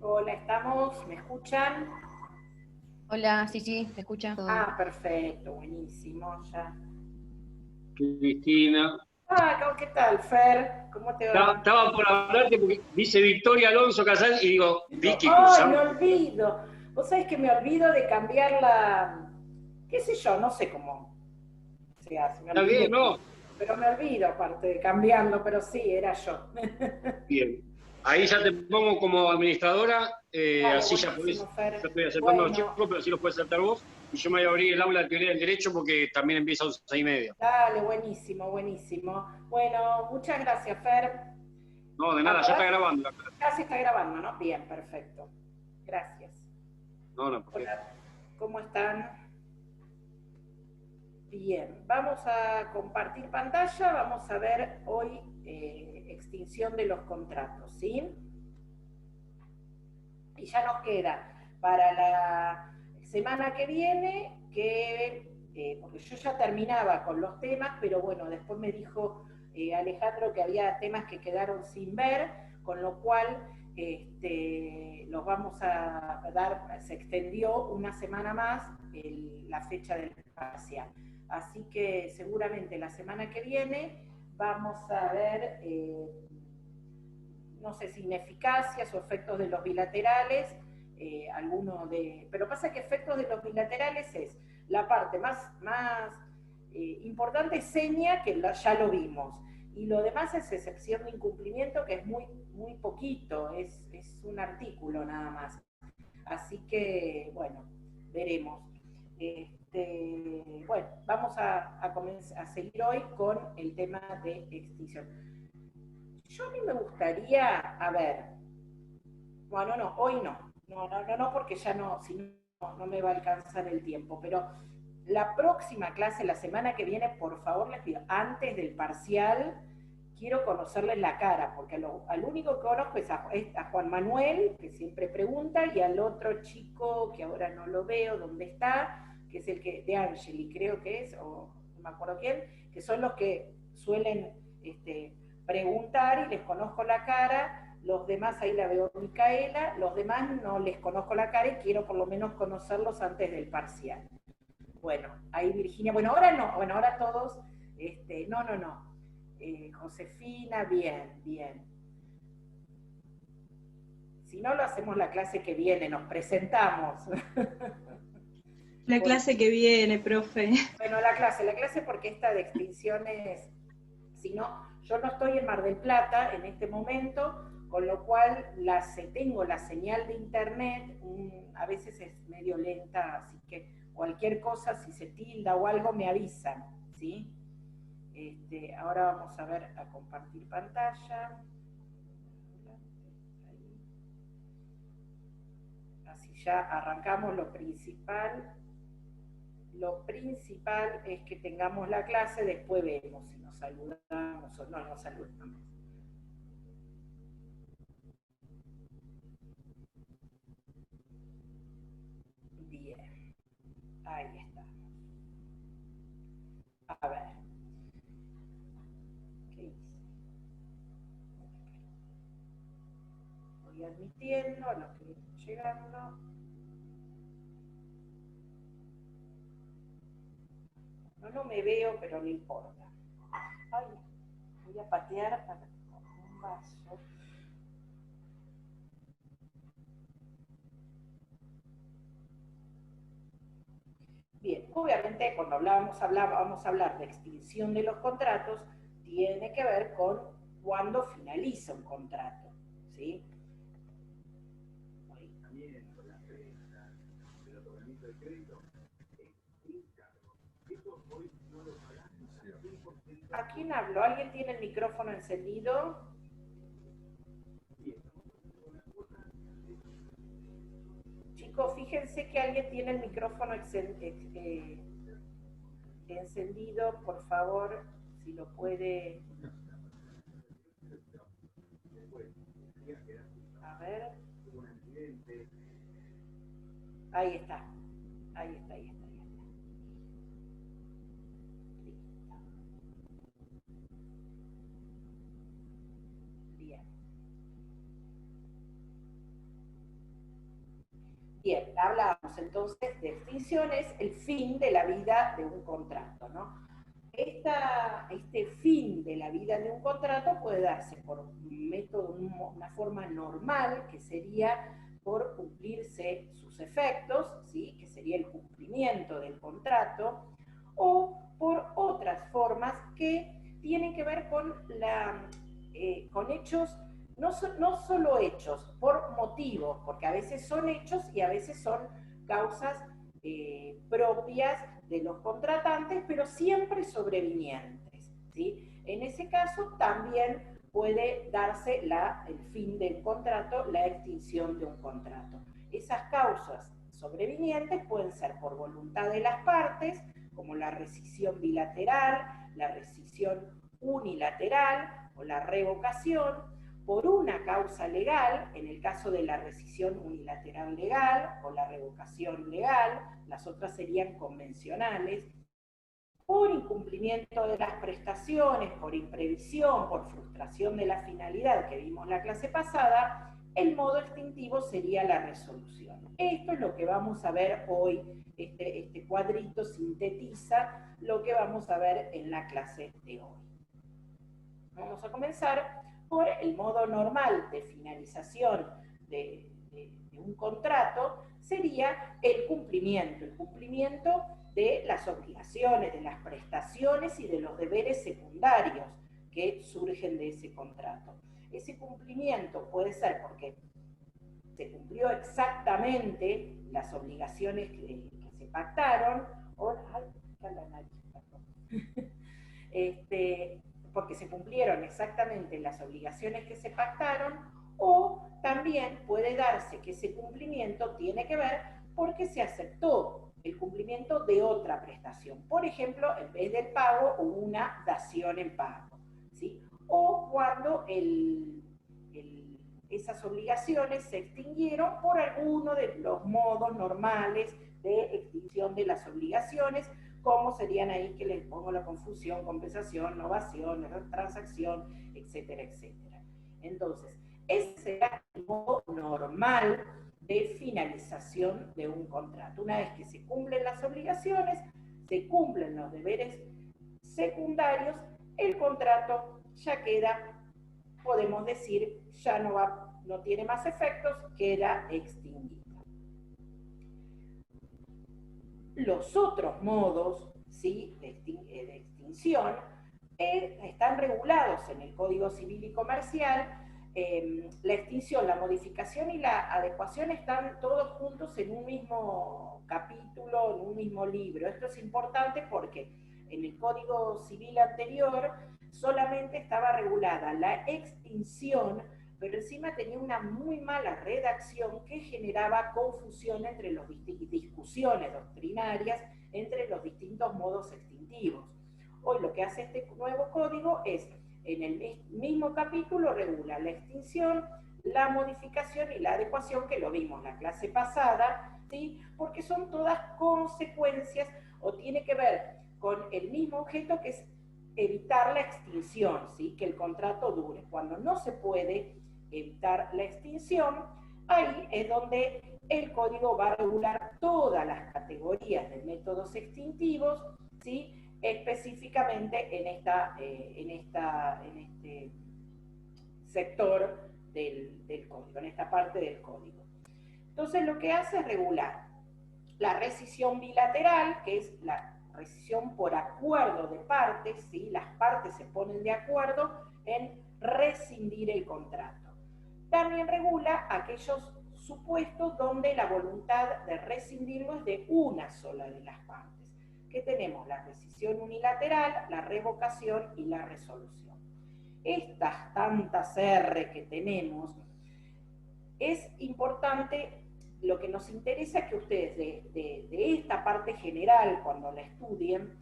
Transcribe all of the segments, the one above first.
Hola, ¿estamos? ¿Me escuchan? Hola, sí, sí, te escucha todo bien. Ah, perfecto, buenísimo, ya. Cristina. ¿Qué tal, Fer? ¿Cómo te va? Estaba por hablarte porque dice Victoria Alonso Casal y digo, Vicky Ay, me Cruzán. olvido. Vos sabés que me olvido de cambiar qué sé yo, no sé cómo se hace, me Está olvido. bien, ¿no? Pero me olvido aparte de cambiarlo, pero sí, era yo. Bien. Ahí ya te pongo como administradora, Dale, así ya podés, buenísimo, Fer. yo estoy aceptando los chicos, Bueno, pero así los puedes aceptar vos. Y yo me voy a abrir el aula de teoría del derecho porque también empieza a las 6:30. dale, buenísimo, buenísimo. Bueno, muchas gracias, Fer. No, de nada, ya está Acordate, grabando la clase. ya se está grabando, ¿no? Bien, perfecto. Gracias. No, no, ¿por qué? Hola, ¿cómo están? Bien, vamos a compartir pantalla, vamos a ver hoy extinción de los contratos, ¿sí? Y ya nos queda para la semana que viene, porque yo ya terminaba con los temas, pero bueno, después me dijo Alejandro que había temas que quedaron sin ver, con lo cual los vamos a dar, se extendió una semana más la fecha del parcial. Así que seguramente la semana que viene vamos a ver, no sé si ineficacias o efectos de los bilaterales, pero pasa que efectos de los bilaterales es la parte más importante, seña, que ya lo vimos, y lo demás es excepción de incumplimiento, que es muy poquito, es un artículo nada más. Así que, bueno, veremos. Bueno, vamos a seguir hoy con el tema de extinción. Yo a mí me gustaría, a ver, bueno, no, hoy no, porque ya no, si no me va a alcanzar el tiempo, pero la próxima clase, la semana que viene, por favor les pido, antes del parcial, quiero conocerles la cara, porque al único que conozco es a Juan Manuel, que siempre pregunta, y al otro chico, que ahora no lo veo, ¿dónde está? Que es el que, de Angeli, creo que es, o no me acuerdo quién, que son los que suelen preguntar y les conozco la cara. Los demás, ahí la veo Micaela, los demás no les conozco la cara y quiero por lo menos conocerlos antes del parcial. Bueno, ahí Virginia, bueno, ahora no, bueno, ahora todos, no. Josefina, bien. Si no, lo hacemos la clase que viene, nos presentamos. La clase que viene, profe. Bueno, la clase porque esta de extinciones, si no, yo no estoy en Mar del Plata en este momento, con lo cual tengo la señal de internet, a veces es medio lenta, así que cualquier cosa, si se tilda o algo, me avisan, ¿sí? Ahora vamos a ver, a compartir pantalla. Así ya arrancamos lo principal. Lo principal es que tengamos la clase, después vemos si nos saludamos o no nos saludamos. Bien, ahí está. A ver. ¿Qué hice? Voy admitiendo a los que vienen llegando. No me veo, pero no importa. Ay, voy a patear con un vaso. Bien, obviamente cuando vamos a hablar de extinción de los contratos, tiene que ver con cuándo finaliza un contrato, ¿sí? ¿A quién habló? ¿Alguien tiene el micrófono encendido? Chicos, fíjense que alguien tiene el micrófono encendido, por favor, si lo puede. A ver. Ahí está. Ahí está. Bien, hablábamos entonces de extinción, es el fin de la vida de un contrato, ¿no? Este fin de la vida de un contrato puede darse por un método, una forma normal, que sería por cumplirse sus efectos, ¿sí? Que sería el cumplimiento del contrato, o por otras formas que tienen que ver con hechos, no solo hechos, por motivos, porque a veces son hechos y a veces son causas propias de los contratantes, pero siempre sobrevinientes, ¿sí? En ese caso también puede darse el fin del contrato, la extinción de un contrato. Esas causas sobrevinientes pueden ser por voluntad de las partes, como la rescisión bilateral, la rescisión unilateral o la revocación, por una causa legal, en el caso de la rescisión unilateral legal o la revocación legal, las otras serían convencionales, por incumplimiento de las prestaciones, por imprevisión, por frustración de la finalidad que vimos la clase pasada, el modo extintivo sería la resolución. Esto es lo que vamos a ver hoy, este cuadrito sintetiza lo que vamos a ver en la clase de hoy. Vamos a comenzar por el modo normal de finalización de un contrato, sería el cumplimiento de las obligaciones, de las prestaciones y de los deberes secundarios que surgen de ese contrato. Ese cumplimiento puede ser porque se cumplió exactamente las obligaciones que se pactaron, o, porque se cumplieron exactamente las obligaciones que se pactaron, o también puede darse que ese cumplimiento tiene que ver porque se aceptó el cumplimiento de otra prestación. Por ejemplo, en vez del pago, hubo una dación en pago, ¿sí? O cuando esas obligaciones se extinguieron por alguno de los modos normales de extinción de las obligaciones, como serían ahí, que les pongo la confusión, compensación, novación, transacción, etcétera, etcétera. Entonces, ese será el modo normal de finalización de un contrato. Una vez que se cumplen las obligaciones, se cumplen los deberes secundarios, el contrato ya queda, podemos decir, ya no tiene más efectos, queda extinguido. Los otros modos, ¿sí?, de extinción están regulados en el Código Civil y Comercial. La extinción, la modificación y la adecuación están todos juntos en un mismo capítulo, en un mismo libro. Esto es importante porque en el Código Civil anterior solamente estaba regulada la extinción, pero encima tenía una muy mala redacción que generaba confusión entre los discusiones doctrinarias entre los distintos modos extintivos. Hoy lo que hace este nuevo código es, en el mismo capítulo, regula la extinción, la modificación y la adecuación, que lo vimos la clase pasada, ¿sí?, porque son todas consecuencias o tiene que ver con el mismo objeto, que es evitar la extinción, ¿sí?, que el contrato dure. Cuando no se puede evitar la extinción, ahí es donde el código va a regular todas las categorías de métodos extintivos, ¿sí?, específicamente en este sector del código, en esta parte del código. Entonces lo que hace es regular la rescisión bilateral, que es la rescisión por acuerdo de partes, ¿sí? Las partes se ponen de acuerdo en rescindir el contrato. También regula aquellos supuestos donde la voluntad de rescindirlo es de una sola de las partes, que tenemos la rescisión unilateral, la revocación y la resolución. Estas tantas R que tenemos, es importante, lo que nos interesa es que ustedes de esta parte general, cuando la estudien,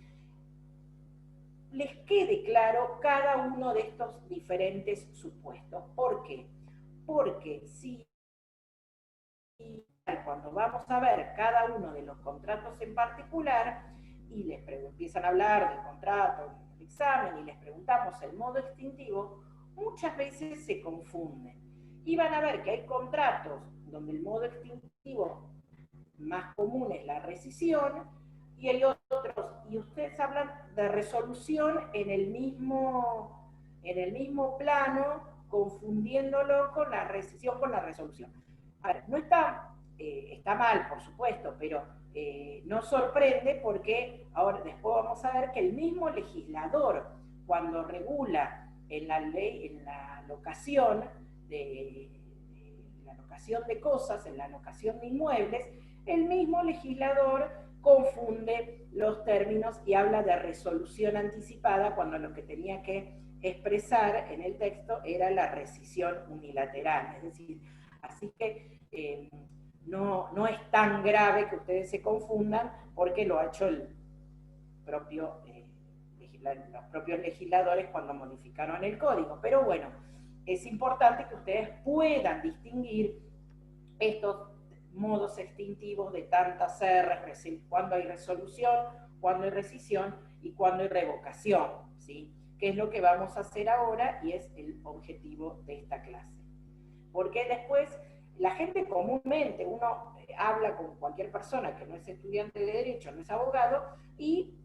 les quede claro cada uno de estos diferentes supuestos. ¿Por qué? Porque si cuando vamos a ver cada uno de los contratos en particular, y les empiezan a hablar del contrato, del examen, y les preguntamos el modo extintivo, muchas veces se confunden. Y van a ver que hay contratos donde el modo extintivo más común es la rescisión, y hay otros, y ustedes hablan de resolución en el mismo plano, confundiéndolo con la rescisión con la resolución. A ver, no está, está mal, por supuesto, pero no sorprende porque ahora después vamos a ver que el mismo legislador, cuando regula en la ley, en la locación de cosas, en la locación de inmuebles, el mismo legislador confunde los términos y habla de resolución anticipada cuando lo que tenía que expresar en el texto era la rescisión unilateral. Es decir, así que no es tan grave que ustedes se confundan porque lo ha hecho los propios legisladores cuando modificaron el código. Pero bueno, es importante que ustedes puedan distinguir estos modos extintivos de tantas R, cuando hay resolución, cuando hay rescisión y cuando hay revocación, ¿sí? Que es lo que vamos a hacer ahora y es el objetivo de esta clase. Porque después, la gente comúnmente, uno habla con cualquier persona que no es estudiante de Derecho, no es abogado, y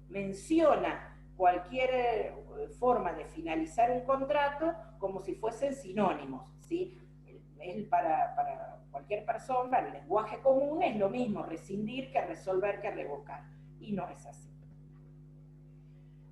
menciona cualquier forma de finalizar un contrato como si fuesen sinónimos, ¿sí? Para cualquier persona, el lenguaje común es lo mismo, rescindir que resolver que revocar, y no es así.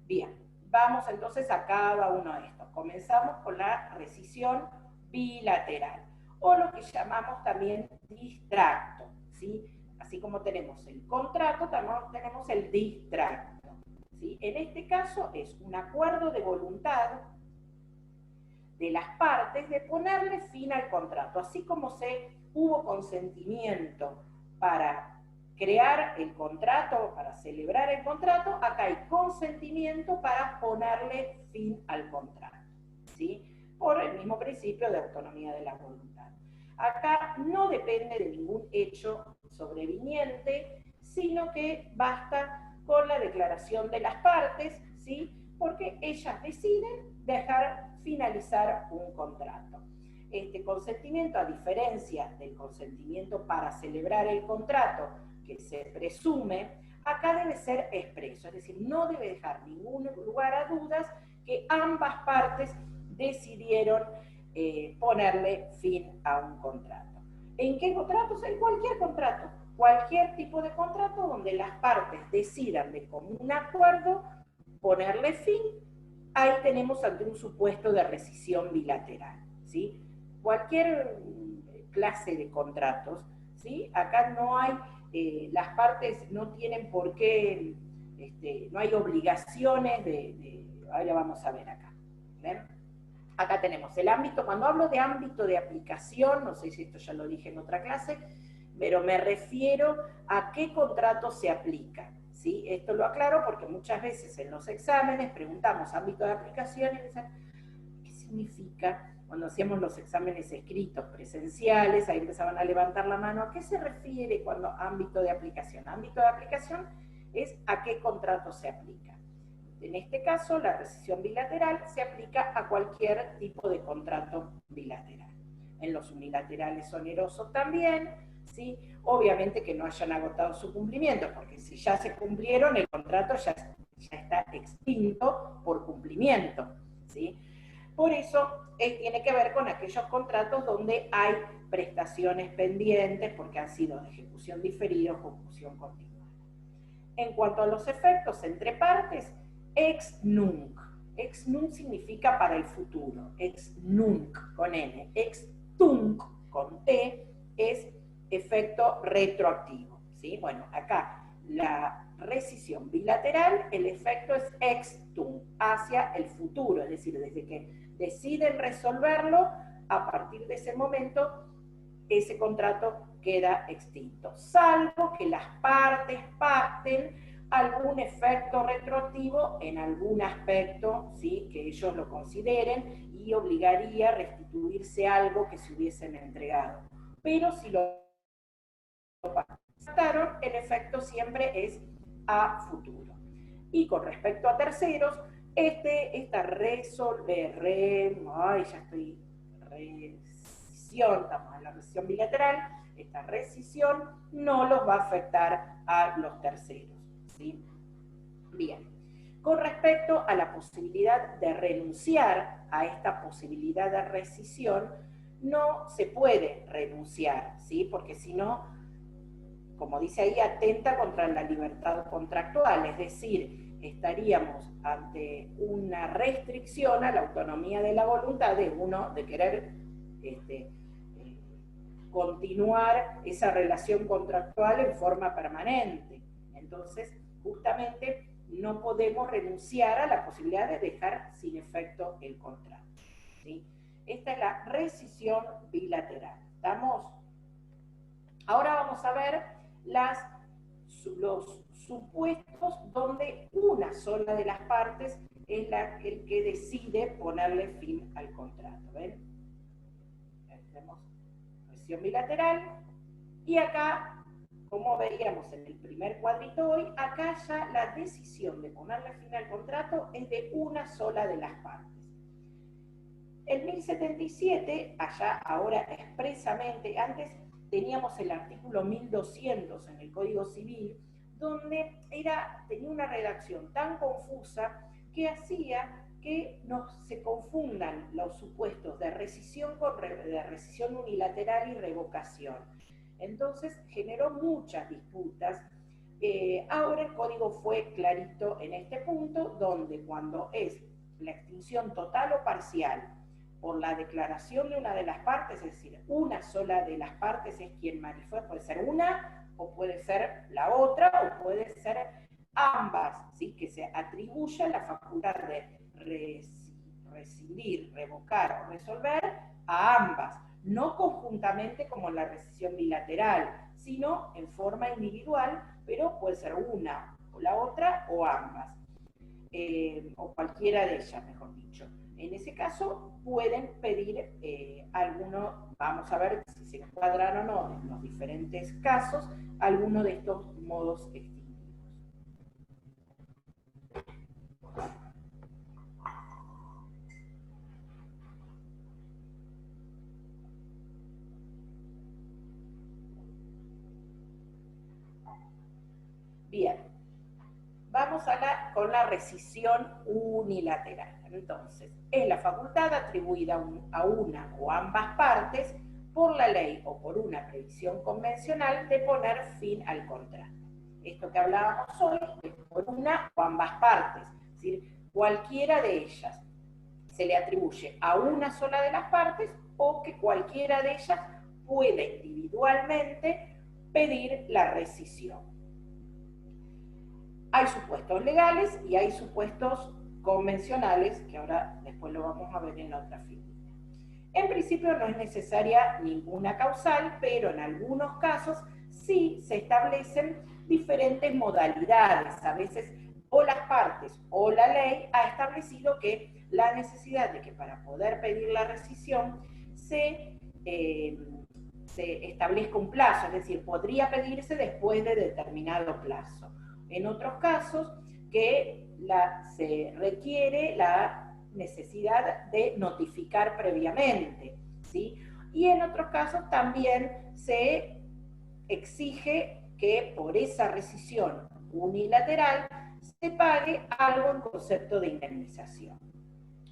Bien, vamos entonces a cada uno de estos. Comenzamos con la rescisión bilateral, o lo que llamamos también distracto, ¿sí? Así como tenemos el contrato, también tenemos el distracto, ¿sí? En este caso es un acuerdo de voluntad de las partes de ponerle fin al contrato. Así como hubo consentimiento para crear el contrato, para celebrar el contrato, acá hay consentimiento para ponerle fin al contrato, ¿sí? Por el mismo principio de autonomía de la voluntad. Acá no depende de ningún hecho sobreviniente, sino que basta con la declaración de las partes, ¿sí? Porque ellas deciden dejar finalizar un contrato. Este consentimiento, a diferencia del consentimiento para celebrar el contrato, que se presume, acá debe ser expreso, es decir, no debe dejar ningún lugar a dudas que ambas partes decidieron ponerle fin a un contrato. ¿En qué contratos? En cualquier tipo de contrato donde las partes decidan de común acuerdo ponerle fin. Ahí tenemos ante un supuesto de rescisión bilateral, ¿sí? Cualquier clase de contratos, ¿sí? Acá no hay, las partes no tienen por qué, no hay obligaciones ahora vamos a ver acá, ¿ven? Acá tenemos el ámbito, cuando hablo de ámbito de aplicación, no sé si esto ya lo dije en otra clase, pero me refiero a qué contrato se aplica. ¿Sí? Esto lo aclaro porque muchas veces en los exámenes preguntamos ámbito de aplicación y dicen, ¿qué significa? Cuando hacíamos los exámenes escritos presenciales, ahí empezaban a levantar la mano, ¿a qué se refiere cuando ámbito de aplicación? Ámbito de aplicación es a qué contrato se aplica. En este caso, la rescisión bilateral se aplica a cualquier tipo de contrato bilateral. En los unilaterales onerosos también, ¿sí? Obviamente que no hayan agotado su cumplimiento, porque si ya se cumplieron, el contrato ya está extinto por cumplimiento, ¿sí? Por eso tiene que ver con aquellos contratos donde hay prestaciones pendientes porque han sido de ejecución diferida o ejecución continuada. En cuanto a los efectos entre partes, ex nunc. Ex nunc significa para el futuro, ex nunc con N, ex tunc con T, es efecto retroactivo, ¿sí? Bueno, acá la rescisión bilateral, el efecto es ex tunc, hacia el futuro, es decir, desde que deciden resolverlo, a partir de ese momento, ese contrato queda extinto, salvo que las partes pacten algún efecto retroactivo en algún aspecto, ¿sí?, que ellos lo consideren y obligaría a restituirse algo que se hubiesen entregado. Pero si lo pactaron, el efecto siempre es a futuro. Y con respecto a terceros, esta rescisión, estamos en la rescisión bilateral, esta rescisión no los va a afectar a los terceros, ¿sí? Bien. Con respecto a la posibilidad de renunciar a esta posibilidad de rescisión, no se puede renunciar, ¿sí? Porque si no, como dice ahí, atenta contra la libertad contractual, es decir, estaríamos ante una restricción a la autonomía de la voluntad de uno de querer continuar esa relación contractual en forma permanente. Entonces, justamente, no podemos renunciar a la posibilidad de dejar sin efecto el contrato, ¿sí? Esta es la rescisión bilateral. ¿Estamos? Ahora vamos a ver los supuestos donde una sola de las partes es el que decide ponerle fin al contrato. ¿Ven? Tenemos rescisión bilateral y acá, como veíamos en el primer cuadrito hoy, acá ya la decisión de ponerle fin al contrato es de una sola de las partes. El 1077, allá ahora expresamente, antes teníamos el artículo 1200 en el Código Civil, donde tenía una redacción tan confusa que hacía que se confundan los supuestos de rescisión de rescisión unilateral y revocación. Entonces generó muchas disputas. Ahora el código fue clarito en este punto, donde cuando es la extinción total o parcial por la declaración de una de las partes, es decir, una sola de las partes es quien manifiesta, puede ser una, o puede ser la otra, o puede ser ambas, ¿sí?, que se atribuya la facultad de rescindir, revocar o resolver a ambas, no conjuntamente como en la rescisión bilateral, sino en forma individual, pero puede ser una o la otra o ambas, o cualquiera de ellas, mejor dicho. En ese caso pueden pedir alguno, vamos a ver si se encuadran o no en los diferentes casos, alguno de estos modos extintivos. Bien, vamos con la rescisión unilateral. Entonces, es la facultad atribuida a una o ambas partes por la ley o por una previsión convencional de poner fin al contrato. Esto que hablábamos hoy es por una o ambas partes, es decir, cualquiera de ellas se le atribuye a una sola de las partes o que cualquiera de ellas puede individualmente pedir la rescisión. Hay supuestos legales y hay supuestos convencionales, que ahora después lo vamos a ver en la otra figura. En principio no es necesaria ninguna causal, pero en algunos casos sí se establecen diferentes modalidades. A veces o las partes o la ley ha establecido que la necesidad de que para poder pedir la rescisión se establezca un plazo, es decir, podría pedirse después de determinado plazo. En otros casos, que se requiere la necesidad de notificar previamente, ¿sí? Y en otros casos también se exige que por esa rescisión unilateral se pague algo en concepto de indemnización.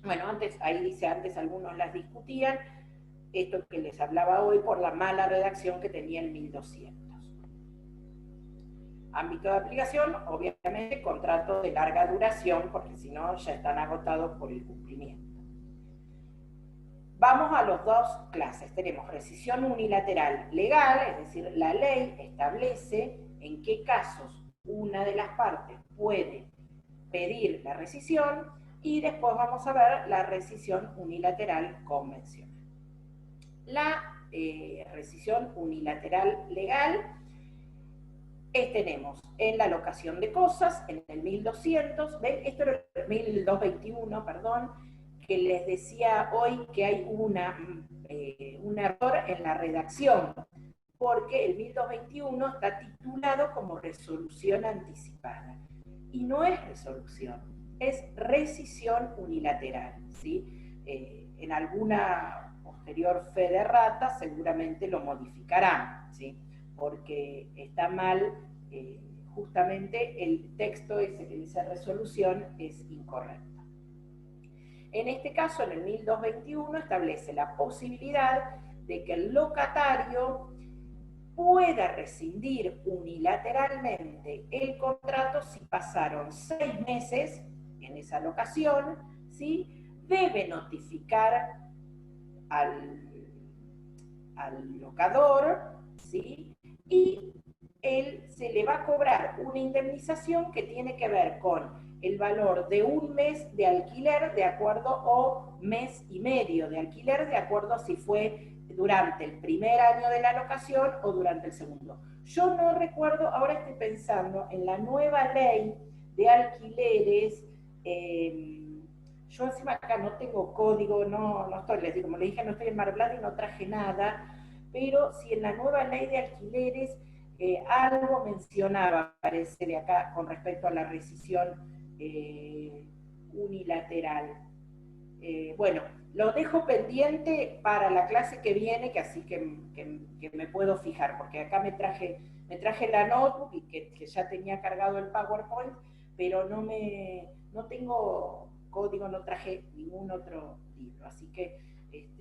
Bueno, ahí dice, antes algunos las discutían, esto que les hablaba hoy por la mala redacción que tenía el 1200. Ámbito de aplicación, obviamente, contrato de larga duración, porque si no ya están agotados por el cumplimiento. Vamos a las dos clases. Tenemos rescisión unilateral legal, es decir, la ley establece en qué casos una de las partes puede pedir la rescisión, y después vamos a ver la rescisión unilateral convencional. La rescisión unilateral legal tenemos en la locación de cosas, en el 1200, ¿ven? Esto era el 1221, perdón, que les decía hoy que hay un error en la redacción, porque el 1221 está titulado como resolución anticipada, y no es resolución, es rescisión unilateral, ¿sí? En alguna posterior fe de rata seguramente lo modificarán, ¿sí? Porque está mal, justamente el texto de esa resolución es incorrecto. En este caso, en el 1221, establece la posibilidad de que el locatario pueda rescindir unilateralmente el contrato si pasaron 6 meses en esa locación, ¿sí? Debe notificar al locador, ¿sí? Y él se le va a cobrar una indemnización que tiene que ver con el valor de un mes de alquiler de acuerdo, o mes y medio de alquiler de acuerdo a si fue durante el primer año de la locación o durante el segundo. Yo no recuerdo, ahora estoy pensando en la nueva ley de alquileres. Yo encima acá no tengo código, no estoy, como le dije, no estoy en Mar Blanc y no traje nada, pero si en la nueva ley de alquileres algo mencionaba, parece, de acá con respecto a la rescisión unilateral. Bueno, lo dejo pendiente para la clase que viene, que así que me puedo fijar, porque acá me traje la notebook y que ya tenía cargado el PowerPoint, pero no tengo código, no traje ningún otro libro, así que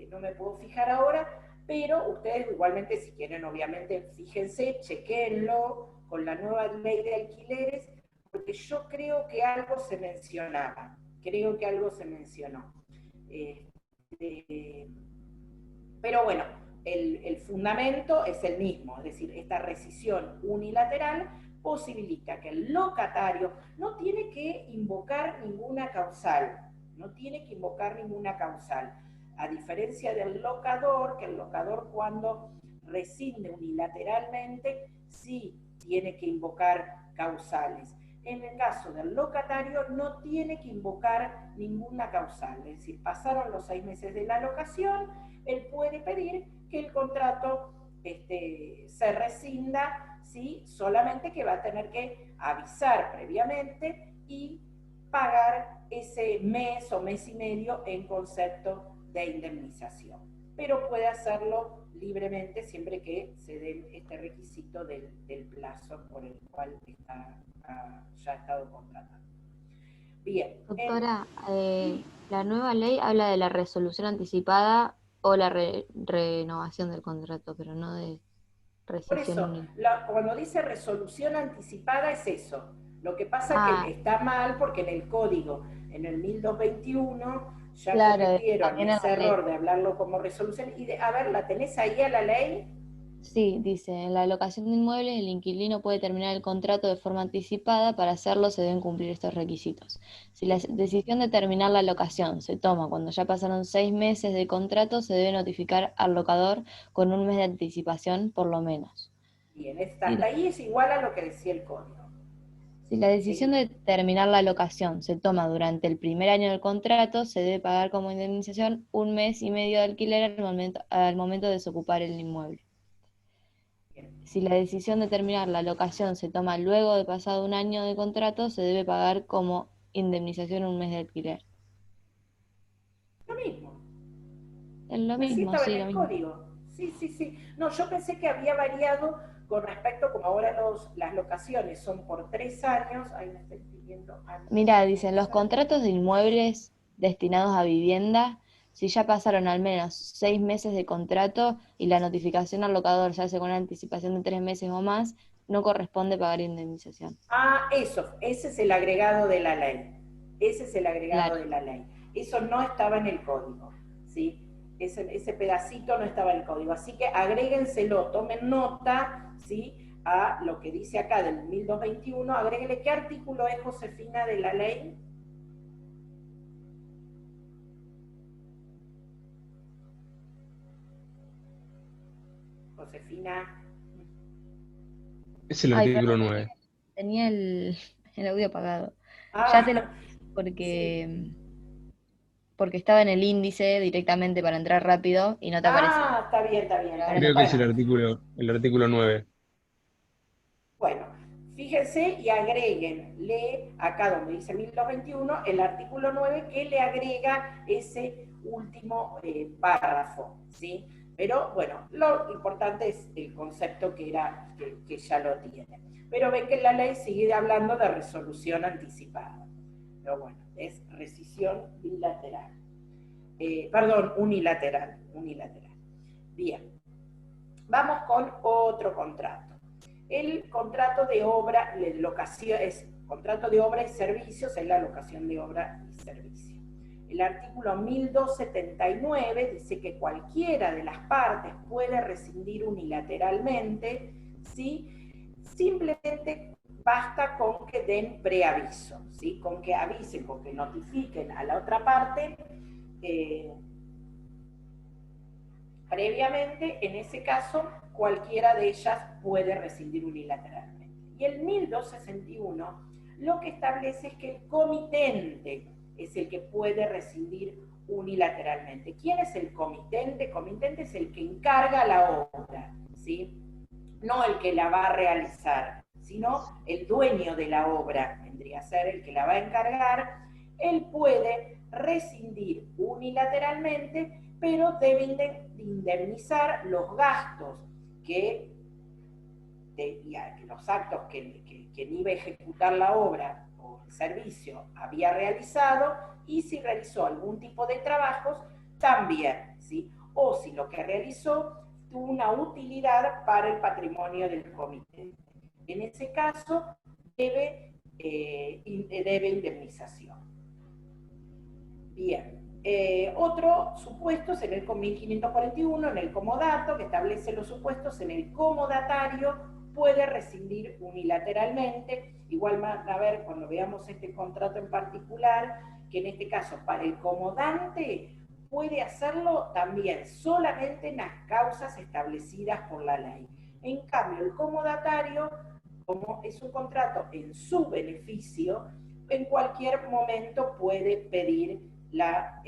no me puedo fijar ahora, pero ustedes igualmente, si quieren, obviamente, fíjense, chequéenlo con la nueva ley de alquileres, porque yo creo que algo se mencionaba, pero bueno, el fundamento es el mismo, es decir, esta rescisión unilateral posibilita que el locatario no tiene que invocar ninguna causal, a diferencia del locador, que el locador cuando rescinde unilateralmente sí tiene que invocar causales. En el caso del locatario no tiene que invocar ninguna causal, es decir, pasaron los 6 meses de la locación, él puede pedir que el contrato se rescinda, ¿sí? Solamente que va a tener que avisar previamente y pagar ese mes o mes y medio en concepto de indemnización. Pero puede hacerlo libremente siempre que se dé este requisito del plazo por el cual ya ha estado contratado. Bien. Doctora, la nueva ley habla de la resolución anticipada o la renovación del contrato, pero no de rescisión. Por eso, cuando dice resolución anticipada es eso. Lo que pasa es que está mal porque en el código, en el 1221, ya cometieron ese error de hablarlo como resolución. Y a ver, ¿la tenés ahí a la ley? Sí, dice, en la locación de inmuebles el inquilino puede terminar el contrato de forma anticipada. Para hacerlo se deben cumplir estos requisitos. Si la decisión de terminar la locación se toma cuando ya pasaron 6 meses de contrato, se debe notificar al locador con un mes de anticipación por lo menos. Bien, hasta ahí es igual a lo que decía el código. Si la decisión de terminar la locación se toma durante el primer año del contrato, se debe pagar como indemnización un mes y medio de alquiler al momento de desocupar el inmueble. Si la decisión de terminar la locación se toma luego de pasado un año de contrato, se debe pagar como indemnización un mes de alquiler. Lo mismo. Es lo mismo, sí, en el código. Sí. No, yo pensé que había variado con respecto, como ahora las locaciones son por 3 años, ahí me estoy pidiendo. Mira, dicen, los contratos de inmuebles destinados a vivienda, si ya pasaron al menos 6 meses de contrato y la notificación al locador se hace con una anticipación de 3 meses o más, no corresponde pagar indemnización. Ese es el agregado de la ley. Claro. Eso no estaba en el código, ¿sí? ese pedacito no estaba en el código. Así que agréguenselo, tomen nota, ¿sí? A lo que dice acá del 1221, agréguenle qué artículo es, Josefina, de la ley. Josefina. Es el Ay, artículo perdón, 9. tenía el audio apagado. Ah, Ya te lo sí. porque estaba en el índice directamente para entrar rápido y no te aparecía. Ah, está bien, está bien. Ahora Creo que es Bueno, el artículo 9. bueno, fíjense y agréguenle acá donde dice 1221 el artículo 9 que le agrega ese último párrafo, ¿sí? Pero bueno, lo importante es el concepto que ya lo tiene. Pero ven que la ley sigue hablando de resolución anticipada. Pero bueno, es rescisión bilateral. Perdón, unilateral. Bien, vamos con otro contrato. El contrato de obra, contrato de obra y servicios, es la locación de obra y servicio. El artículo 1279 dice que cualquiera de las partes puede rescindir unilateralmente, ¿sí? Simplemente basta con que den preaviso, ¿sí? Con que avisen, con que notifiquen a la otra parte previamente. En ese caso, cualquiera de ellas puede rescindir unilateralmente. Y el 1261 lo que establece es que el comitente es el que puede rescindir unilateralmente. ¿Quién es el comitente? Comitente es el que encarga la obra, ¿sí? No el que la va a realizar, sino el dueño de la obra, vendría a ser el que la va a encargar. Él puede rescindir unilateralmente, pero debe indemnizar los gastos los actos que iba a ejecutar la obra o el servicio había realizado, y si realizó algún tipo de trabajos, también, ¿sí? O si lo que realizó tuvo una utilidad para el patrimonio del comité. En ese caso, debe indemnización. Bien. Otro supuesto es en el 1541, en el comodato, que establece los supuestos. En el comodatario puede rescindir unilateralmente. Igual van a ver cuando veamos este contrato en particular, que en este caso para el comodante puede hacerlo también solamente en las causas establecidas por la ley. En cambio, el comodatario, como es un contrato en su beneficio, en cualquier momento puede pedir la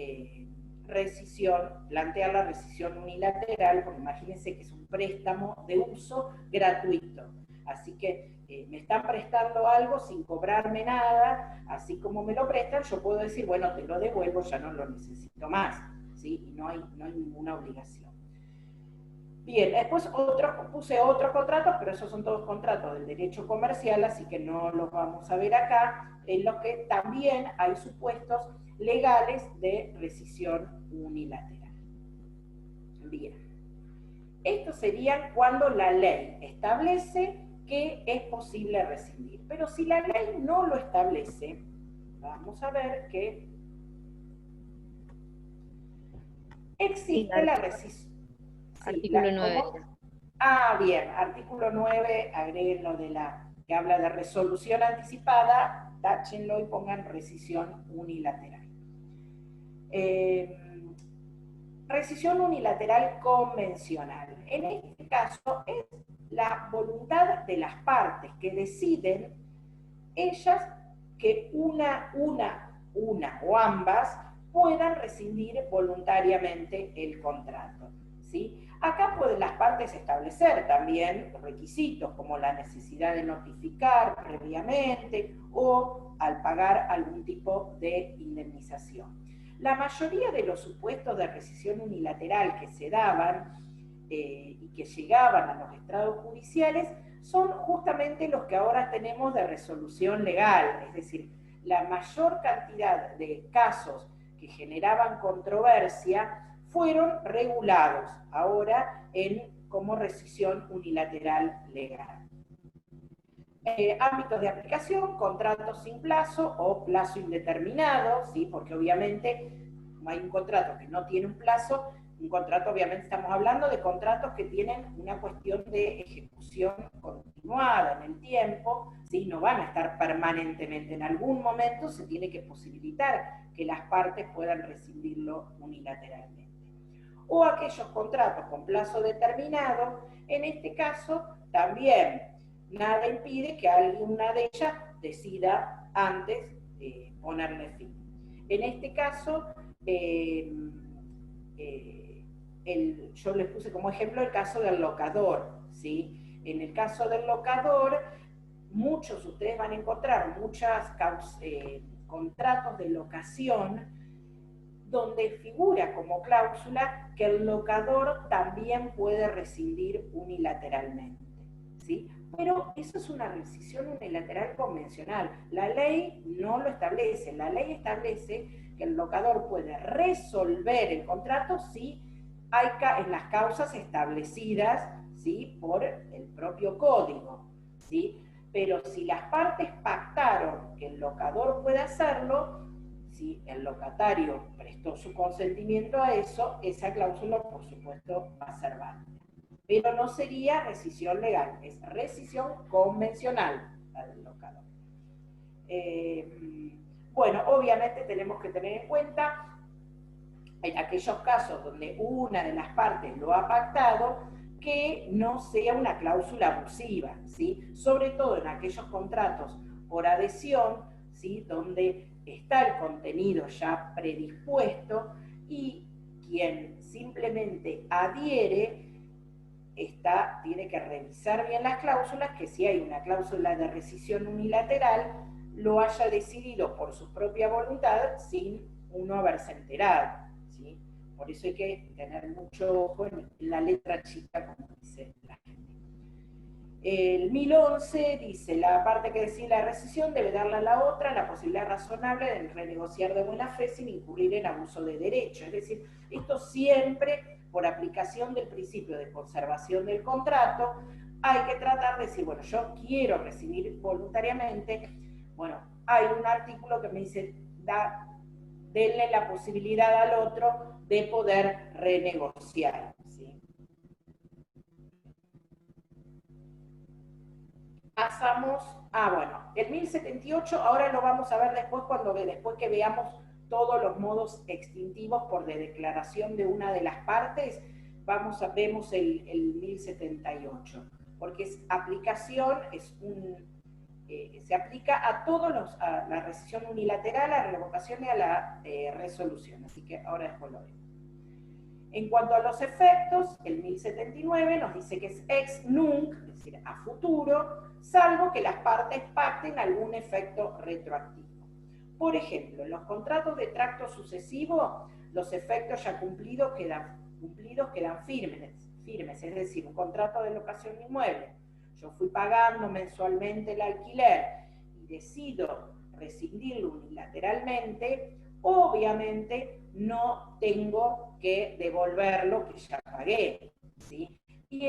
rescisión, plantear la rescisión unilateral, porque imagínense que es un préstamo de uso gratuito. Así que me están prestando algo sin cobrarme nada, así como me lo prestan, yo puedo decir, bueno, te lo devuelvo, ya no lo necesito más, ¿sí? Y no hay ninguna obligación. Bien, después puse otros contratos, pero esos son todos contratos del derecho comercial, así que no los vamos a ver acá, en los que también hay supuestos legales de rescisión unilateral. Bien. Estos serían cuando la ley establece que es posible rescindir. Pero si la ley no lo establece, vamos a ver que existe la rescisión. Artículo 9. Bien, artículo 9, agreguen lo de que habla de resolución anticipada, táchenlo y pongan rescisión unilateral. Rescisión unilateral convencional. En este caso es la voluntad de las partes que deciden ellas que una o ambas puedan rescindir voluntariamente el contrato, ¿sí? Acá pueden las partes establecer también requisitos como la necesidad de notificar previamente o al pagar algún tipo de indemnización. La mayoría de los supuestos de rescisión unilateral que se daban y que llegaban a los estrados judiciales son justamente los que ahora tenemos de resolución legal, es decir, la mayor cantidad de casos que generaban controversia fueron regulados ahora como rescisión unilateral legal. Ámbitos de aplicación, contratos sin plazo o plazo indeterminado, ¿sí? Porque obviamente hay un contrato que no tiene un plazo, Un contrato, obviamente estamos hablando de contratos que tienen una cuestión de ejecución continuada en el tiempo, ¿sí? No van a estar permanentemente. En algún momento se tiene que posibilitar que las partes puedan rescindirlo unilateralmente. O aquellos contratos con plazo determinado, en este caso también nada impide que alguna de ellas decida antes ponerle fin. En este caso, yo les puse como ejemplo el caso del locador, ¿sí? En el caso del locador, ustedes van a encontrar muchos contratos de locación donde figura como cláusula que el locador también puede rescindir unilateralmente, ¿sí? Pero eso es una rescisión unilateral convencional. La ley no lo establece. La ley establece que el locador puede resolver el contrato si hay en las causas establecidas, ¿sí? Por el propio código, ¿sí? Pero si las partes pactaron que el locador puede hacerlo, si el locatario prestó su consentimiento a eso, esa cláusula, por supuesto, va a ser válida. Pero no sería rescisión legal, es rescisión convencional la del locador. Bueno, obviamente tenemos que tener en cuenta en aquellos casos donde una de las partes lo ha pactado, que no sea una cláusula abusiva, ¿sí? Sobre todo en aquellos contratos por adhesión, ¿sí? Donde está el contenido ya predispuesto y quien simplemente adhiere tiene que revisar bien las cláusulas, que si hay una cláusula de rescisión unilateral, lo haya decidido por su propia voluntad sin uno haberse enterado, ¿sí? Por eso hay que tener mucho ojo en la letra chica, como dice la gente. El 1011 dice, la parte que decide la rescisión debe darle a la otra la posibilidad razonable de renegociar de buena fe sin incurrir en abuso de derecho. Es decir, esto siempre por aplicación del principio de conservación del contrato, hay que tratar de decir, bueno, yo quiero rescindir voluntariamente. Bueno, hay un artículo que me dice, denle la posibilidad al otro de poder renegociar, ¿sí? Pasamos, bueno, el 1078, ahora lo vamos a ver después, después que veamos todos los modos extintivos por declaración de una de las partes, vemos el 1078, porque es aplicación, se aplica a a la rescisión unilateral, a la revocación y a la resolución, así que ahora después lo vemos. En cuanto a los efectos, el 1079 nos dice que es ex nunc, es decir, a futuro, salvo que las partes pacten algún efecto retroactivo. Por ejemplo, en los contratos de tracto sucesivo, los efectos ya cumplidos quedan firmes, es decir, un contrato de locación inmueble. Yo fui pagando mensualmente el alquiler y decido rescindirlo unilateralmente, obviamente no tengo que devolver lo que ya pagué, ¿sí? Y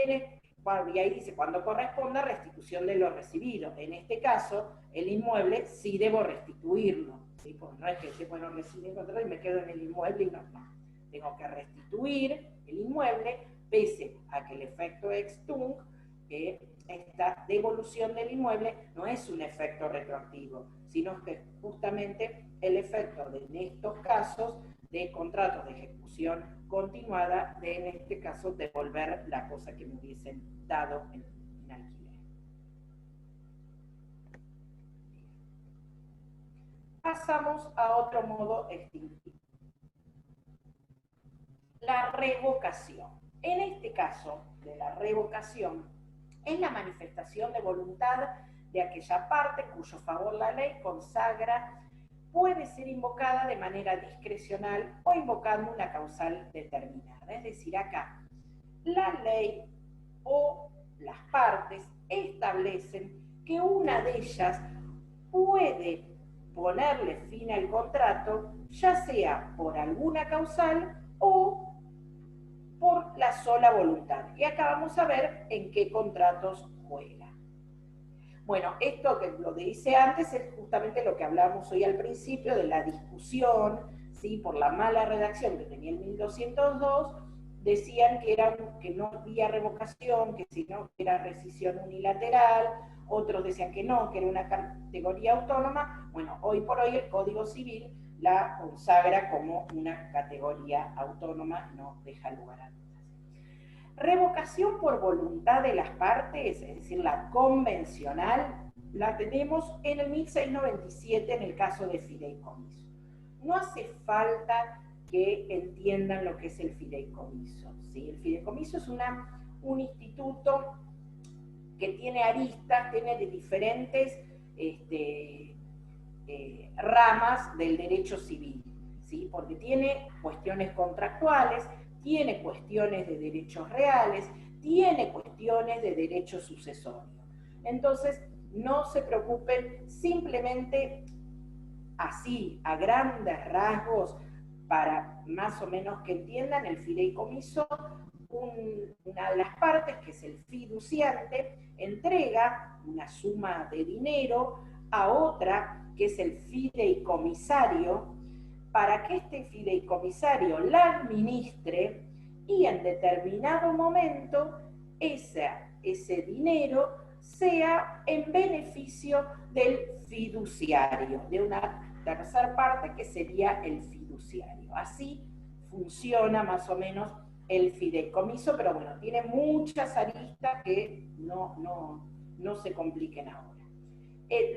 ahí dice, cuando corresponda, restitución de lo recibido. En este caso, el inmueble sí debo restituirlo, ¿sí? Pues no es que, bueno, recibí el contrato y me quedo en el inmueble y no. Tengo que restituir el inmueble, pese a que el efecto ex tunc, esta devolución del inmueble no es un efecto retroactivo, sino que justamente el efecto en estos casos de contratos de ejecución continuada, en este caso devolver la cosa que me hubiesen dado en alquiler. Pasamos a otro modo extintivo. La revocación. En este caso de la revocación, es la manifestación de voluntad de aquella parte cuyo favor la ley consagra, puede ser invocada de manera discrecional o invocando una causal determinada. Es decir, acá la ley o las partes establecen que una de ellas puede ponerle fin al contrato, ya sea por alguna causal o por la sola voluntad. Y acá vamos a ver en qué contratos juega. Bueno, esto que lo dice antes es justamente lo que hablábamos hoy al principio de la discusión, ¿sí? Por la mala redacción que tenía el 1202, decían que no había revocación, que sino que era rescisión unilateral, otros decían que no, que era una categoría autónoma. Bueno, hoy por hoy el Código Civil la consagra como una categoría autónoma, no deja lugar a dudas. Revocación por voluntad de las partes, es decir, la convencional, la tenemos en el 1697 en el caso de fideicomiso. No hace falta que entiendan lo que es el fideicomiso, ¿sí? El fideicomiso es un instituto que tiene aristas, tiene de diferentes ramas del derecho civil, ¿sí? Porque tiene cuestiones contractuales, tiene cuestiones de derechos reales, tiene cuestiones de derecho sucesorio. Entonces, no se preocupen, simplemente así, a grandes rasgos, para más o menos que entiendan, el fideicomiso, una de las partes, que es el fiduciante, entrega una suma de dinero a otra, que es el fideicomisario, para que este fideicomisario la administre y en determinado momento ese dinero sea en beneficio del fiduciario, de una tercera parte que sería el fiduciario. Así funciona más o menos el fideicomiso, pero bueno, tiene muchas aristas que no se compliquen ahora.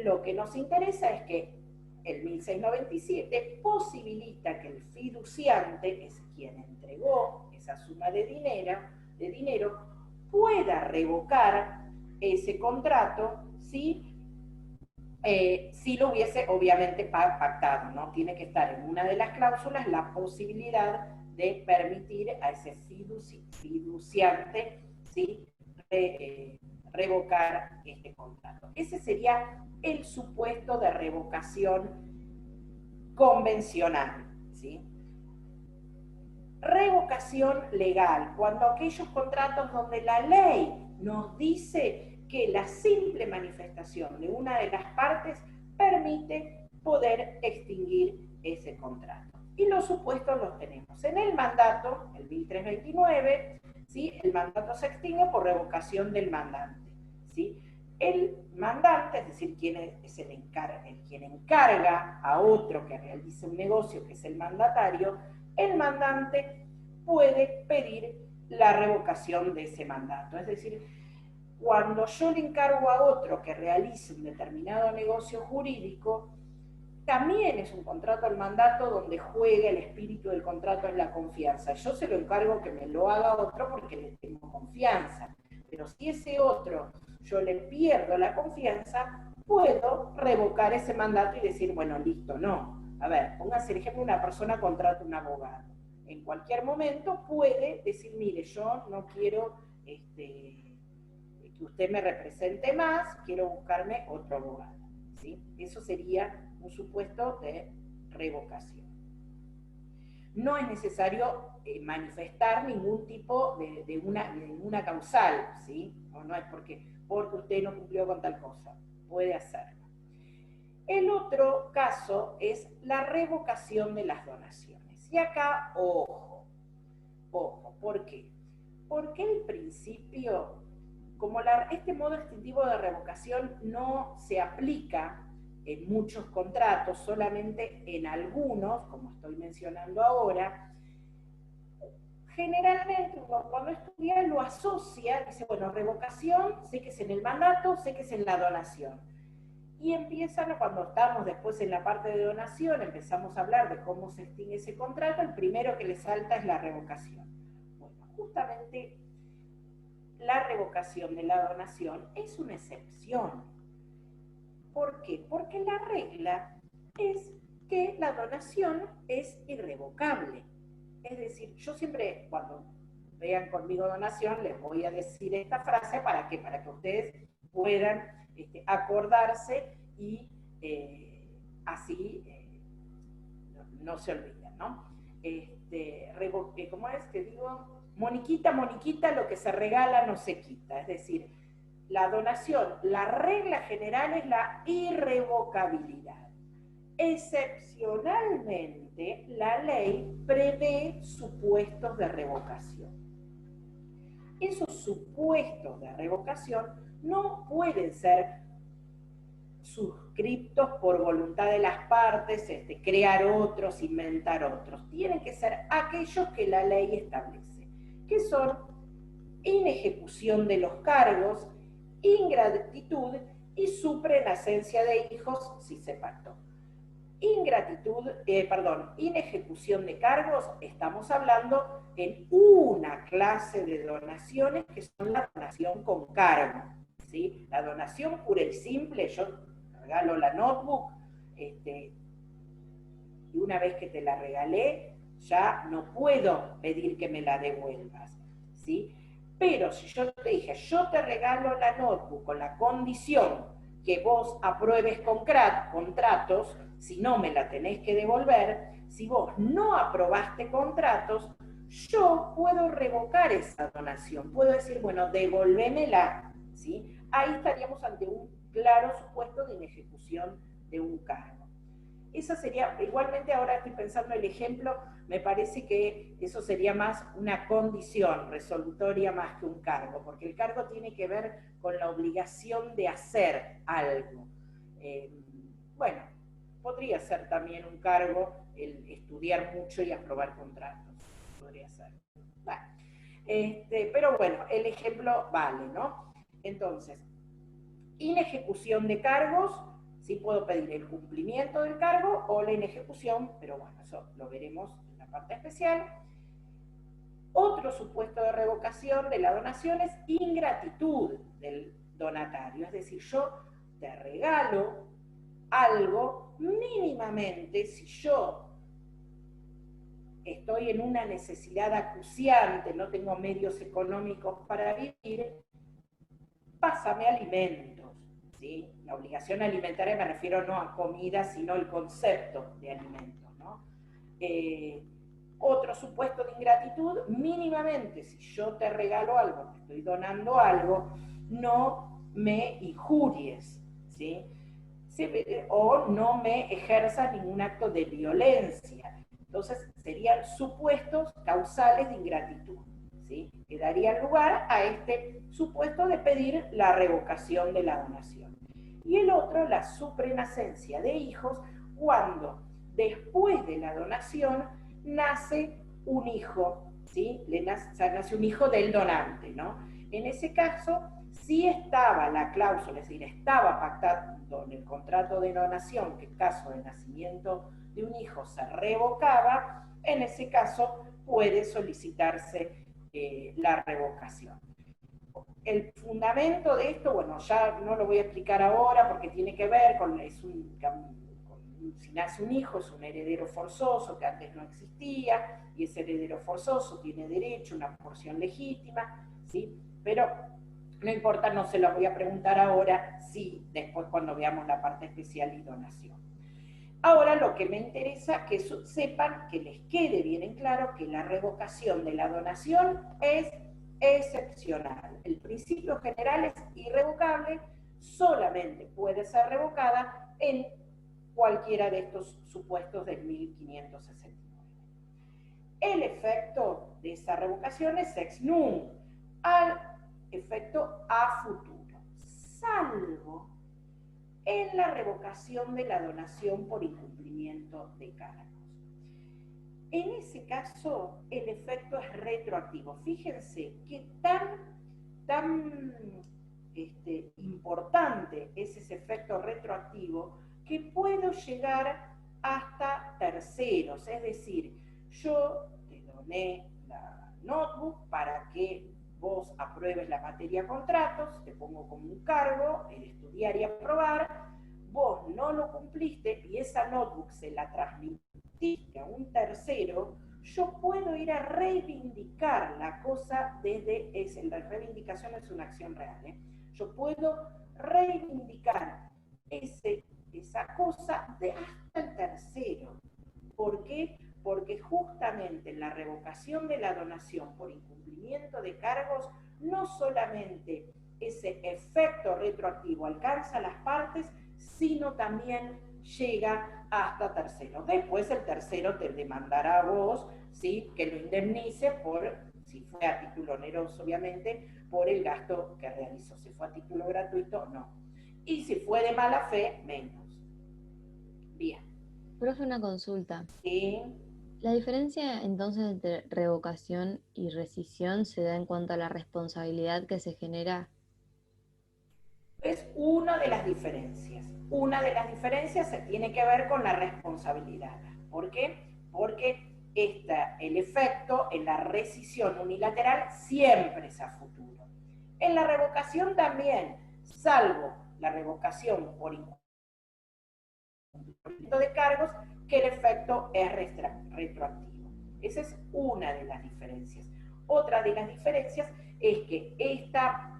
Lo que nos interesa es que el 1697 posibilita que el fiduciante, que es quien entregó esa suma de dinero, pueda revocar ese contrato si lo hubiese obviamente pactado, ¿no? Tiene que estar en una de las cláusulas la posibilidad de permitir a ese fiduciante, ¿sí? Revocar este contrato. Ese sería el supuesto de revocación convencional, ¿sí? Revocación legal, cuando aquellos contratos donde la ley nos dice que la simple manifestación de una de las partes permite poder extinguir ese contrato. Y los supuestos los tenemos. En el mandato, el 1329, ¿sí? El mandato se extingue por revocación del mandante, ¿sí? El mandante, es decir, quien encarga a otro que realice un negocio, que es el mandatario, el mandante puede pedir la revocación de ese mandato. Es decir, cuando yo le encargo a otro que realice un determinado negocio jurídico, también es un contrato al mandato donde juega el espíritu del contrato, es la confianza. Yo se lo encargo que me lo haga otro porque le tengo confianza. Pero si ese otro yo le pierdo la confianza, puedo revocar ese mandato y decir, bueno, listo, no. A ver, póngase el ejemplo, una persona contrata un abogado. En cualquier momento puede decir, mire, yo no quiero que usted me represente más, quiero buscarme otro abogado, ¿sí? Eso sería un supuesto de revocación. No es necesario manifestar ningún tipo de una causal, ¿sí? No es porque usted no cumplió con tal cosa, puede hacerlo. El otro caso es la revocación de las donaciones. Y acá, ojo, ¿por qué? Porque el principio, como este modo extintivo de revocación no se aplica en muchos contratos, solamente en algunos, como estoy mencionando ahora, generalmente uno cuando estudia lo asocia, dice, bueno, revocación, sé que es en el mandato, sé que es en la donación. Y empiezan, cuando estamos después en la parte de donación, empezamos a hablar de cómo se extingue ese contrato, el primero que le salta es la revocación. Bueno, justamente la revocación de la donación es una excepción. ¿Por qué? Porque la regla es que la donación es irrevocable. Es decir, yo siempre, cuando vean conmigo donación, les voy a decir esta frase para que ustedes puedan acordarse y así no se olviden, ¿no? ¿Cómo es que digo? Moniquita, Moniquita, lo que se regala no se quita. Es decir, la donación, la regla general es la irrevocabilidad. Excepcionalmente, la ley prevé supuestos de revocación. Esos supuestos de revocación no pueden ser suscriptos por voluntad de las partes, crear otros, inventar otros. Tienen que ser aquellos que la ley establece, que son inejecución de los cargos, ingratitud y suprenacencia de hijos si se pactó. Inejecución de cargos, estamos hablando en una clase de donaciones que son la donación con cargo, ¿sí? La donación pura y simple, yo regalo la notebook, y una vez que te la regalé, ya no puedo pedir que me la devuelvas, ¿sí? Pero si yo te dije, yo te regalo la notebook con la condición que vos apruebes contratos, si no me la tenés que devolver, si vos no aprobaste contratos, yo puedo revocar esa donación, puedo decir, bueno, devolvémela, ¿sí? Ahí estaríamos ante un claro supuesto de inejecución de un cargo. Esa sería, igualmente ahora estoy pensando el ejemplo, me parece que eso sería más una condición resolutoria más que un cargo, porque el cargo tiene que ver con la obligación de hacer algo. Bueno, podría ser también un cargo el estudiar mucho y aprobar contratos, podría ser. Bueno, pero bueno, el ejemplo vale, ¿no? Entonces, inejecución de cargos, sí puedo pedir el cumplimiento del cargo o la inejecución, pero bueno, eso lo veremos en la parte especial. Otro supuesto de revocación de la donación es ingratitud del donatario, es decir, yo te regalo algo mínimamente, si yo estoy en una necesidad acuciante, no tengo medios económicos para vivir, pásame alimentos, ¿sí? La obligación alimentaria me refiero no a comida, sino el concepto de alimentos, ¿no? Otro supuesto de ingratitud, mínimamente, si yo te regalo algo, te estoy donando algo, no me injuries, ¿sí? O no me ejerzas ningún acto de violencia. Entonces, serían supuestos causales de ingratitud, ¿sí? Que darían lugar a este supuesto de pedir la revocación de la donación. Y el otro, la suprenacencia de hijos, cuando después de la donación nace un hijo, ¿sí? Nace un hijo del donante, ¿no? En ese caso, si estaba la cláusula, es decir, estaba pactado en el contrato de donación que en caso de nacimiento de un hijo se revocaba, en ese caso puede solicitarse la revocación. El fundamento de esto, bueno, ya no lo voy a explicar ahora porque tiene que ver con, si nace un hijo es un heredero forzoso que antes no existía, y ese heredero forzoso tiene derecho a una porción legítima, ¿sí? Pero no importa, no se lo voy a preguntar ahora, sí, después cuando veamos la parte especial y donación. Ahora lo que me interesa que sepan, que les quede bien en claro que la revocación de la donación es excepcional. El principio general es irrevocable, solamente puede ser revocada en cualquiera de estos supuestos del 1569. El efecto de esa revocación es ex nunc, al efecto a futuro, salvo en la revocación de la donación por incumplimiento de cargos. En ese caso, el efecto es retroactivo. Fíjense qué tan importante es ese efecto retroactivo que puedo llegar hasta terceros. Es decir, yo te doné la notebook para que vos apruebes la materia contratos, te pongo como un cargo, el estudiar y aprobar, vos no lo cumpliste y esa notebook se la transmitiste a un tercero, yo puedo ir a reivindicar la cosa desde la reivindicación es una acción real, yo puedo reivindicar esa cosa de hasta el tercero. ¿Por qué? Porque justamente en la revocación de la donación por incumplimiento de cargos, no solamente ese efecto retroactivo alcanza a las partes, sino también llega hasta tercero. Después el tercero te demandará a vos, ¿sí?, que lo indemnice por, si fue a título oneroso, obviamente, por el gasto que realizó. Si fue a título gratuito, no. Y si fue de mala fe, menos. Bien. Profe, una consulta. Sí. La diferencia entonces entre revocación y rescisión se da en cuanto a la responsabilidad que se genera. Es una de las diferencias. Una de las diferencias se tiene que ver con la responsabilidad. ¿Por qué? Porque el efecto en la rescisión unilateral siempre es a futuro. En la revocación también, salvo la revocación por incumplimiento de cargos, que el efecto es retroactivo. Esa es una de las diferencias. Otra de las diferencias es que esta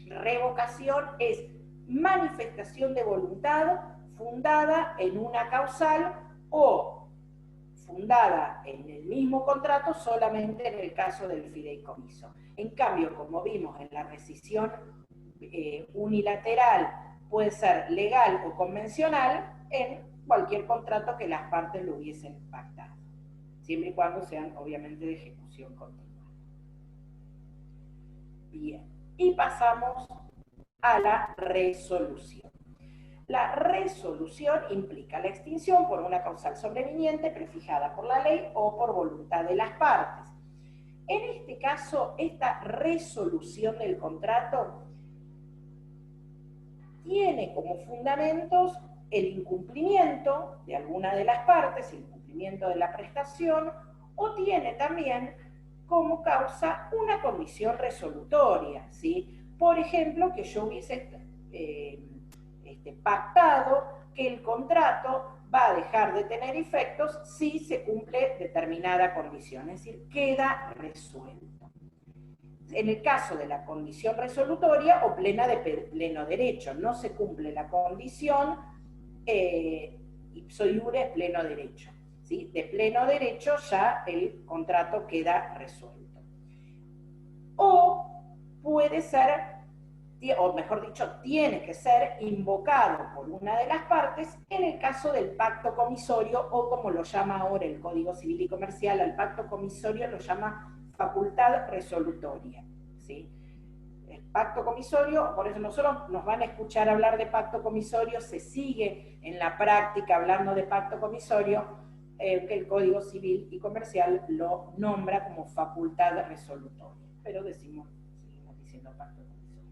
revocación es manifestación de voluntad fundada en una causal o fundada en el mismo contrato solamente en el caso del fideicomiso. En cambio, como vimos en la rescisión unilateral, puede ser legal o convencional en cualquier contrato que las partes lo hubiesen pactado, siempre y cuando sean obviamente de ejecución continua. Bien, y pasamos a la resolución. La resolución implica la extinción por una causal sobreviniente prefijada por la ley o por voluntad de las partes. En este caso, esta resolución del contrato tiene como fundamentos el incumplimiento de alguna de las partes, el incumplimiento de la prestación, o tiene también como causa una condición resolutoria, ¿sí? Por ejemplo, que yo hubiese pactado que el contrato va a dejar de tener efectos si se cumple determinada condición, es decir, queda resuelto. En el caso de la condición resolutoria o plena de pleno derecho, no se cumple la condición ipso iure pleno derecho, ¿sí? De pleno derecho ya el contrato queda resuelto. O puede ser, o mejor dicho, tiene que ser invocado por una de las partes en el caso del pacto comisorio, o como lo llama ahora el Código Civil y Comercial, al pacto comisorio lo llama facultad resolutoria, ¿sí? El pacto comisorio, por eso nosotros nos van a escuchar hablar de pacto comisorio, se sigue en la práctica hablando de pacto comisorio, que el Código Civil y Comercial lo nombra como facultad resolutoria, pero seguimos diciendo pacto comisorio.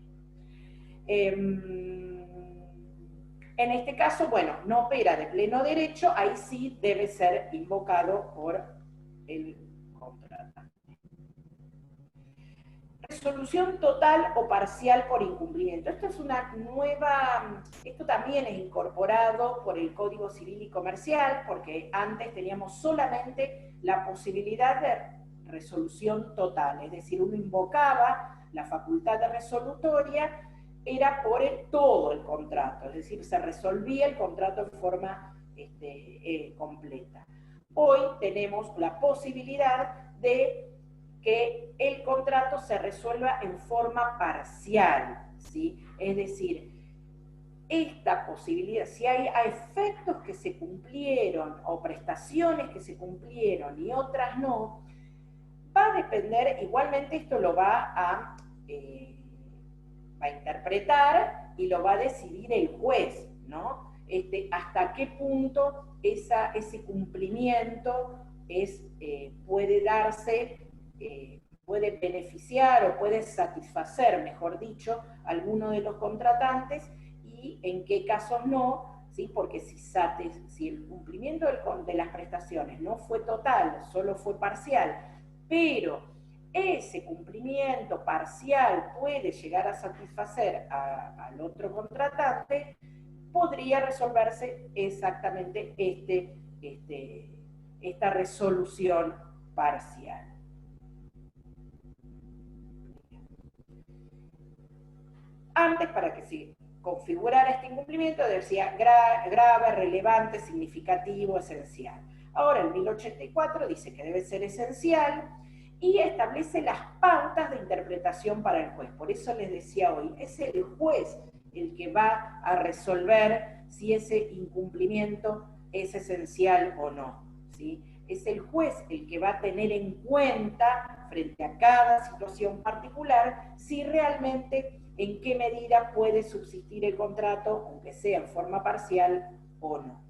En este caso, bueno, no opera de pleno derecho, ahí sí debe ser invocado por el contratante. Resolución total o parcial por incumplimiento. Esto es una nueva, esto también es incorporado por el Código Civil y Comercial, porque antes teníamos solamente la posibilidad de resolución total, es decir, uno invocaba la facultad de resolutoria, era por todo el contrato, es decir, se resolvía el contrato en forma completa. Hoy tenemos la posibilidad de que el contrato se resuelva en forma parcial, ¿sí? Es decir, esta posibilidad, si hay efectos que se cumplieron o prestaciones que se cumplieron y otras no, va a depender, igualmente esto lo va a interpretar y lo va a decidir el juez, ¿no? Hasta qué punto ese cumplimiento puede darse, puede beneficiar o puede satisfacer, mejor dicho, a alguno de los contratantes y en qué casos no, ¿sí? Porque si el cumplimiento de las prestaciones no fue total, solo fue parcial, pero ese cumplimiento parcial puede llegar a satisfacer al otro contratante, podría resolverse exactamente esta resolución parcial. Antes, para que se configurara este incumplimiento, decía grave, relevante, significativo, esencial. Ahora el 1084 dice que debe ser esencial y establece las pautas de interpretación para el juez. Por eso les decía hoy, es el juez el que va a resolver si ese incumplimiento es esencial o no, ¿sí? Es el juez el que va a tener en cuenta, frente a cada situación particular, si realmente en qué medida puede subsistir el contrato, aunque sea en forma parcial o no.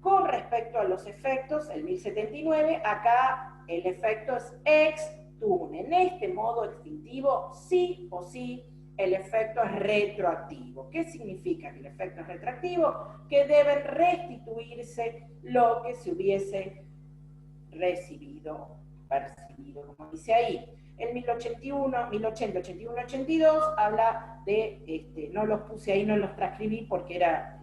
Con respecto a los efectos, el 1079, acá el efecto es ex tunc. En este modo extintivo, sí o sí, el efecto es retroactivo. ¿Qué significa que el efecto es retroactivo? Que deben restituirse lo que se hubiese recibido, percibido, como dice ahí. El 1080, 81, 82 habla de, no los puse ahí, no los transcribí porque era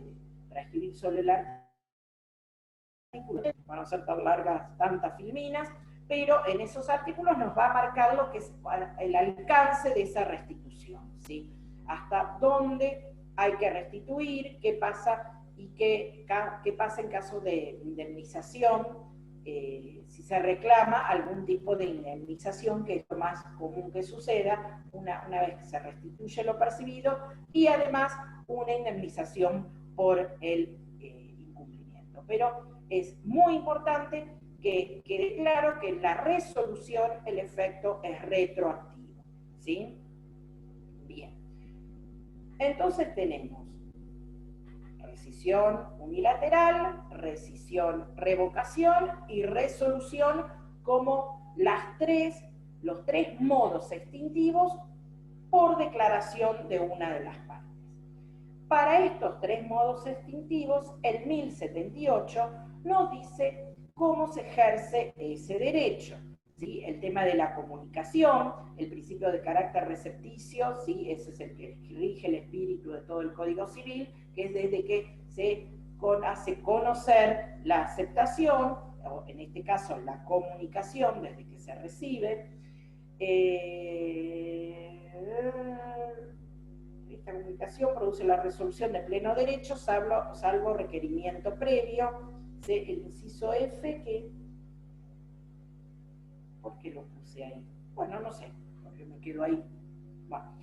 transcribir solo el artículo, van a ser tan largas, tantas filminas, pero en esos artículos nos va a marcar lo que es el alcance de esa restitución, ¿sí? Hasta dónde hay que restituir, qué pasa y qué pasa en caso de indemnización, si se reclama algún tipo de indemnización, que es lo más común que suceda una vez que se restituye lo percibido, y además una indemnización por el incumplimiento. Pero es muy importante que quede claro que en la resolución el efecto es retroactivo, ¿sí? Bien. Entonces tenemos rescisión unilateral, rescisión, revocación y resolución como los tres modos extintivos por declaración de una de las partes. Para estos tres modos extintivos, el 1078 nos dice cómo se ejerce ese derecho, ¿sí? El tema de la comunicación, el principio de carácter recepticio, ¿sí? Ese es el que rige el espíritu de todo el Código Civil, que es desde que se hace conocer la aceptación, o en este caso la comunicación, desde que se recibe. Esta comunicación produce la resolución de pleno derecho, salvo requerimiento previo. El inciso F, que... ¿por qué lo puse ahí? Bueno, no sé, porque me quedo ahí. Bueno,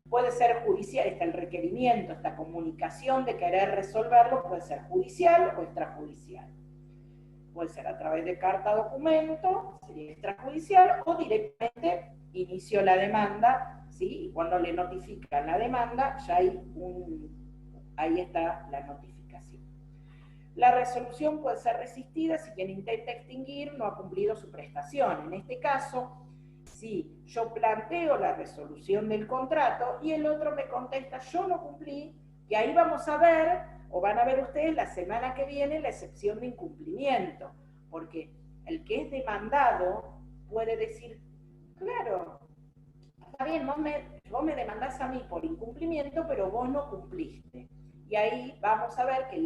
puede ser judicial, está el requerimiento, esta comunicación de querer resolverlo, puede ser judicial o extrajudicial. Puede ser a través de carta documento, sería extrajudicial, o directamente inició la demanda, ¿sí? Y cuando le notifican la demanda, ya ahí está la notificación. La resolución puede ser resistida si quien intenta extinguir no ha cumplido su prestación. En este caso, si yo planteo la resolución del contrato y el otro me contesta, yo no cumplí, y ahí vamos a ver, o van a ver ustedes la semana que viene, la excepción de incumplimiento, porque el que es demandado puede decir, claro, está bien, vos me demandás a mí por incumplimiento, pero vos no cumpliste. Y ahí vamos a ver que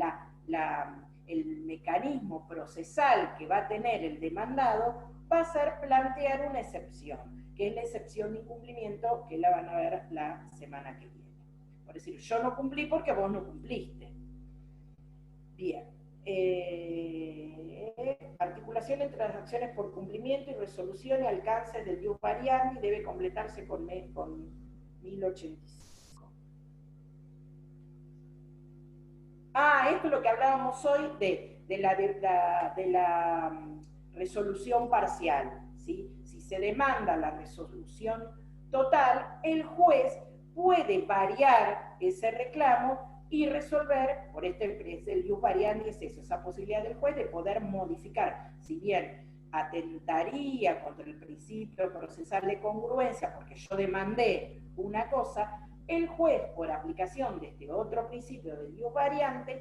el mecanismo procesal que va a tener el demandado va a ser plantear una excepción, que es la excepción de incumplimiento, que la van a ver la semana que viene. Por decir, yo no cumplí porque vos no cumpliste. Bien. Articulación entre las acciones por cumplimiento y resolución y alcances del ius variandi debe completarse con 1085. Esto es lo que hablábamos hoy de la resolución parcial, ¿sí? Si se demanda la resolución total, el juez puede variar ese reclamo y resolver, por el ius variandi es eso, esa posibilidad del juez de poder modificar, si bien atentaría contra el principio procesal de congruencia, porque yo demandé una cosa, el juez, por aplicación de este otro principio del ius variandi,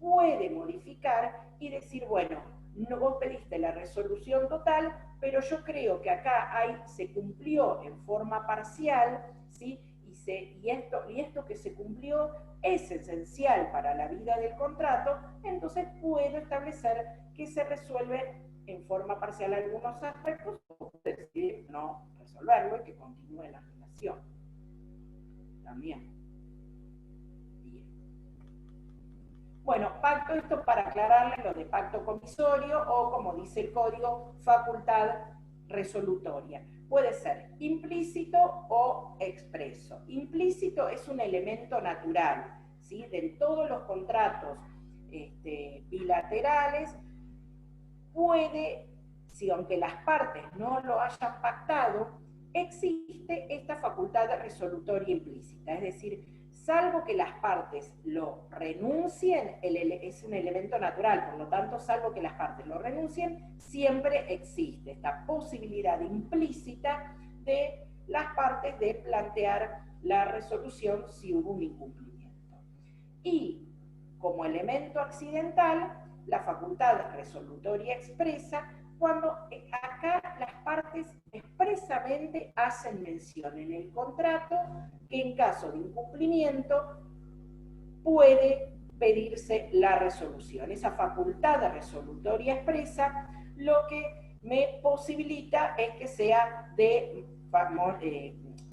puede modificar y decir, bueno, no, vos pediste la resolución total, pero yo creo que acá se cumplió en forma parcial, ¿sí? Y esto que se cumplió es esencial para la vida del contrato, entonces puedo establecer que se resuelve en forma parcial algunos aspectos, o decidir no resolverlo y que continúe la relación. También. Bien. Bueno, pacto, esto para aclararle lo de pacto comisorio o, como dice el código, facultad resolutoria. Puede ser implícito o expreso. Implícito es un elemento natural, ¿sí? ¿sí? De todos los contratos bilaterales, puede, si aunque las partes no lo hayan pactado, existe esta facultad resolutoria implícita, es decir, salvo que las partes lo renuncien, es un elemento natural, por lo tanto, salvo que las partes lo renuncien, siempre existe esta posibilidad implícita de las partes de plantear la resolución si hubo un incumplimiento. Y como elemento accidental, la facultad resolutoria expresa, cuando acá las partes expresamente hacen mención en el contrato que en caso de incumplimiento puede pedirse la resolución. Esa facultad resolutoria expresa lo que me posibilita es que sea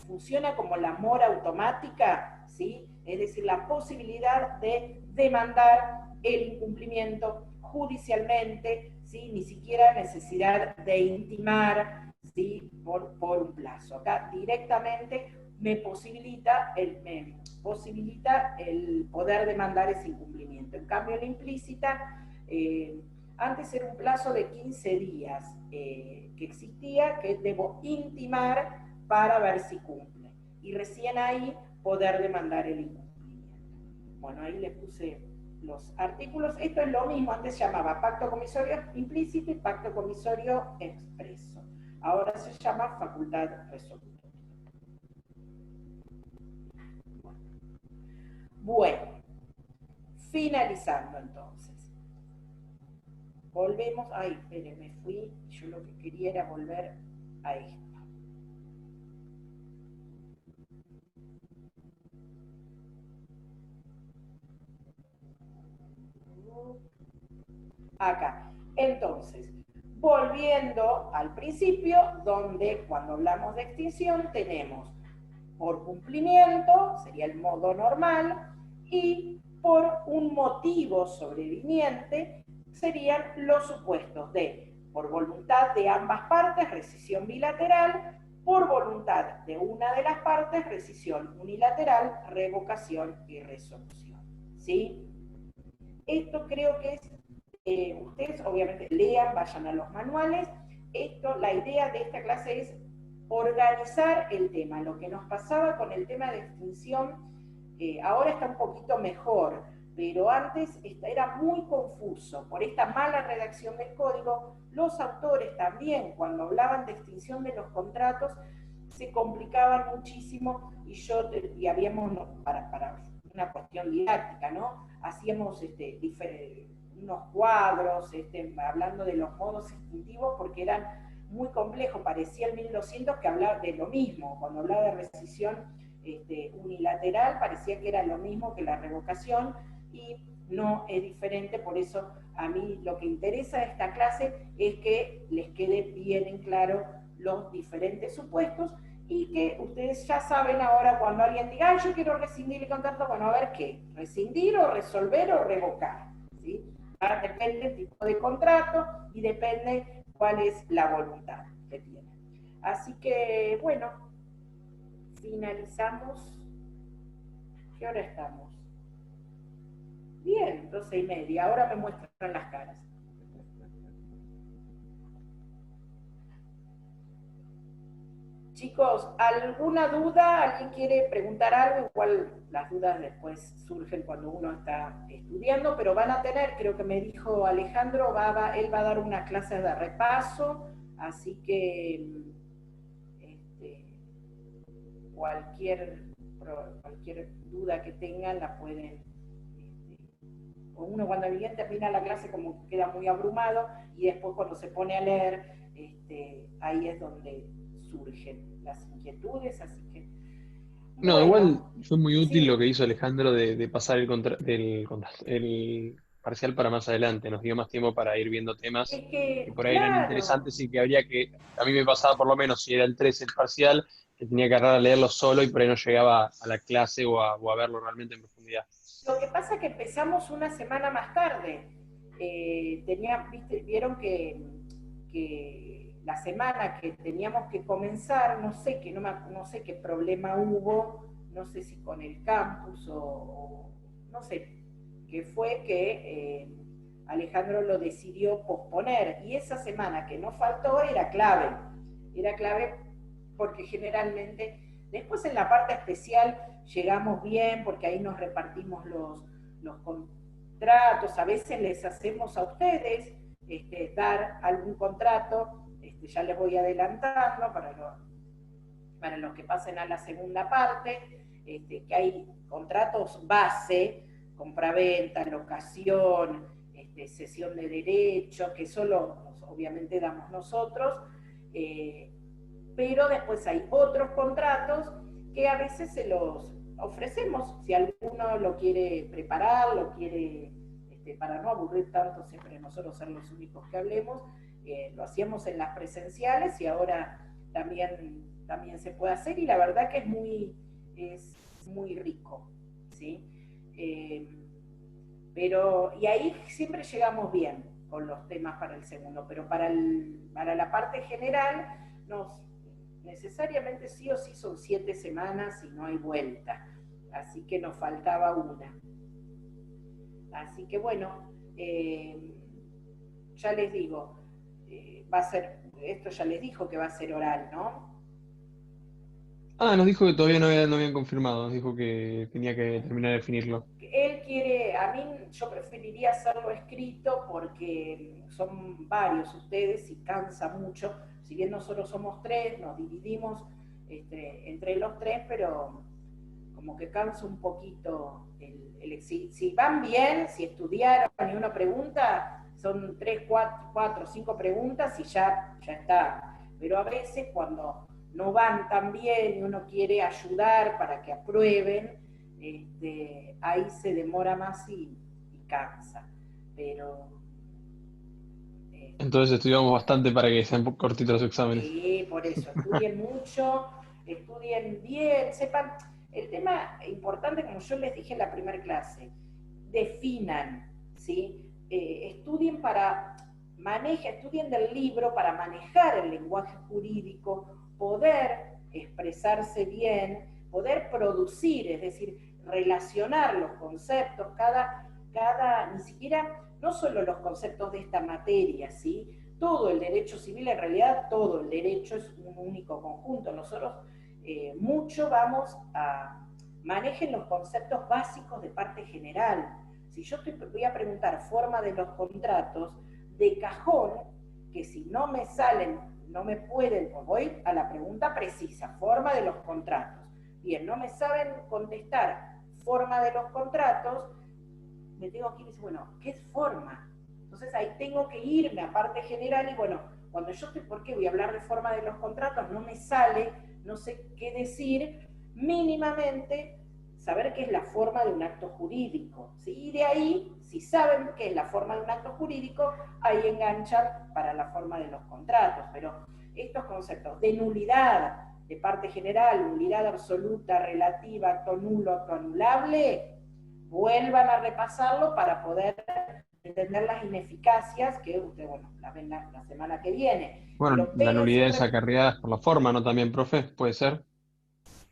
funciona como la mora automática, ¿sí? Es decir, la posibilidad de demandar el incumplimiento judicialmente, ¿sí? Ni siquiera necesidad de intimar, ¿sí? por un plazo. Acá directamente me posibilita el poder demandar ese incumplimiento. En cambio, la implícita, antes era un plazo de 15 días que existía, que debo intimar para ver si cumple. Y recién ahí poder demandar el incumplimiento. Bueno, ahí le puse los artículos. Esto es lo mismo, antes se llamaba pacto comisorio implícito y pacto comisorio expreso. Ahora se llama facultad resolutoria. Bueno, finalizando entonces. Volvemos, ay, espere, me fui, yo lo que quería era volver a esto. Acá. Entonces, volviendo al principio, donde cuando hablamos de extinción tenemos por cumplimiento, sería el modo normal, y por un motivo sobreviniente, serían los supuestos de por voluntad de ambas partes, rescisión bilateral, por voluntad de una de las partes, rescisión unilateral, revocación y resolución. ¿Sí? Esto creo que es, ustedes obviamente lean, vayan a los manuales. Esto, la idea de esta clase es organizar el tema. Lo que nos pasaba con el tema de extinción, ahora está un poquito mejor, pero antes era muy confuso. Por esta mala redacción del código, los autores también, cuando hablaban de extinción de los contratos, se complicaban muchísimo y habíamos, para una cuestión didáctica, ¿no? Hacíamos unos cuadros hablando de los modos extintivos porque eran muy complejos, parecía el 1200 que hablaba de lo mismo, cuando hablaba de rescisión unilateral parecía que era lo mismo que la revocación y no es diferente. Por eso a mí lo que interesa de esta clase es que les quede bien en claro los diferentes supuestos y que ustedes ya saben ahora cuando alguien diga, ay, yo quiero rescindir el contrato, bueno, a ver qué, rescindir o resolver o revocar, ¿sí? Depende del tipo de contrato y depende cuál es la voluntad que tiene. Así que, bueno, finalizamos. ¿Qué hora estamos? Bien, 12:30. Ahora me muestran las caras. Chicos, ¿alguna duda? ¿Alguien quiere preguntar algo? Igual las dudas después surgen cuando uno está estudiando, pero van a tener, creo que me dijo Alejandro, él va a dar unas clases de repaso, así que cualquier duda que tengan la pueden, o uno cuando bien termina la clase como que queda muy abrumado, y después cuando se pone a leer, ahí es donde surgen las inquietudes, así que... No, bueno, igual fue muy útil sí. lo que hizo Alejandro de pasar el parcial para más adelante. Nos dio más tiempo para ir viendo temas Es que que, por ahí eran claro, interesantes y que habría que, a mí me pasaba por lo menos, si era el 3 el parcial, que tenía que agarrar a leerlo solo y por ahí no llegaba a la clase o a verlo realmente en profundidad. lo que pasa es que empezamos una semana más tarde. Vieron que la semana que teníamos que comenzar, no sé qué problema hubo, no sé si con el campus o no sé, que fue que Alejandro lo decidió posponer, y esa semana que no faltó era clave porque generalmente, después en la parte especial llegamos bien, porque ahí nos repartimos los contratos, a veces les hacemos a ustedes dar algún contrato, ya les voy adelantando para los que pasen a la segunda parte, que hay contratos base, compraventa, locación, cesión de derechos, que solo obviamente damos nosotros, pero después hay otros contratos que a veces se los ofrecemos, si alguno lo quiere preparar, lo quiere, para no aburrir tanto siempre nosotros ser los únicos que hablemos, lo hacíamos en las presenciales y ahora también se puede hacer, y la verdad que es muy rico, ¿sí? Y ahí siempre llegamos bien con los temas para el segundo, pero para la parte general, necesariamente sí o sí son 7 semanas y no hay vuelta, así que nos faltaba una. Así que bueno, ya les digo, va a ser, esto ya les dijo que va a ser oral, ¿no? Nos dijo que todavía no habían confirmado, nos dijo que tenía que terminar de definirlo. Él quiere, yo preferiría hacerlo escrito porque son varios ustedes y cansa mucho. Si bien nosotros somos 3, nos dividimos entre los 3, pero como que cansa un poquito. Si van bien, si estudiaron y uno pregunta, son 3, 4, 5 preguntas y ya está. Pero a veces cuando no van tan bien y uno quiere ayudar para que aprueben, ahí se demora más y cansa. Pero entonces estudiamos bastante para que sean cortitos los exámenes. sí, por eso, estudien mucho, estudien bien, sepan. El tema importante, como yo les dije en la primera clase, definan, ¿sí? Estudien del libro para manejar el lenguaje jurídico, poder expresarse bien, poder producir, es decir, relacionar los conceptos, ni siquiera, no solo los conceptos de esta materia, ¿sí? Todo el derecho civil, en realidad todo el derecho es un único conjunto. Nosotros mucho vamos a manejen los conceptos básicos de parte general. Si yo voy a preguntar forma de los contratos, de cajón, que si no me salen, no me pueden, pues voy a la pregunta precisa, forma de los contratos. Bien, no me saben contestar forma de los contratos, me tengo que ir y decir, bueno, ¿qué es forma? Entonces ahí tengo que irme a parte general y bueno, cuando yo estoy, ¿por qué voy a hablar de forma de los contratos? No me sale, no sé qué decir, mínimamente saber qué es la forma de un acto jurídico, ¿sí? Y de ahí, si saben qué es la forma de un acto jurídico, ahí enganchan para la forma de los contratos. Pero estos conceptos de nulidad, de parte general, nulidad absoluta, relativa, acto nulo, acto anulable, vuelvan a repasarlo para poder entender las ineficacias que ustedes, bueno, las ven la semana que viene. Bueno, la nulidad es acarreada por la forma, ¿no? También, profe, ¿puede ser?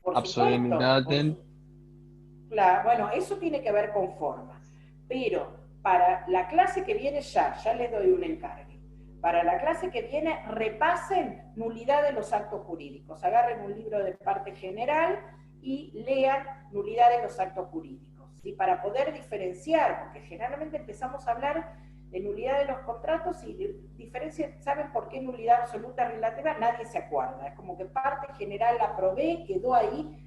Por Absolutamente. Claro, bueno, eso tiene que ver con forma. Pero para la clase que viene ya les doy un encargue. Para la clase que viene, repasen nulidad de los actos jurídicos. Agarren un libro de parte general y lean nulidad de los actos jurídicos, ¿sí? Para poder diferenciar, porque generalmente empezamos a hablar de nulidad de los contratos y ¿saben por qué nulidad absoluta relativa? Nadie se acuerda. Es como que parte general la aprobé, quedó ahí.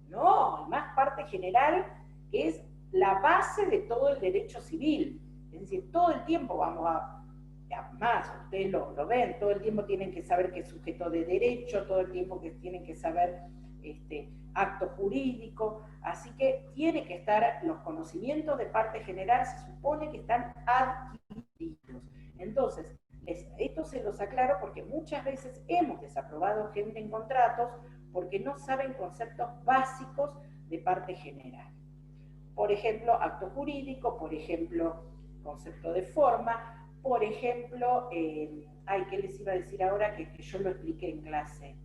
No, hay más parte general que es la base de todo el derecho civil. Es decir, todo el tiempo vamos más, ustedes lo ven, todo el tiempo tienen que saber qué es sujeto de derecho, todo el tiempo que tienen que saber acto jurídico, así que tiene que estar, los conocimientos de parte general se supone que están adquiridos. Entonces, esto se los aclaro porque muchas veces hemos desaprobado gente en contratos porque no saben conceptos básicos de parte general. Por ejemplo, acto jurídico, por ejemplo, concepto de forma, por ejemplo, ¿qué les iba a decir ahora? Que yo lo expliqué en clase.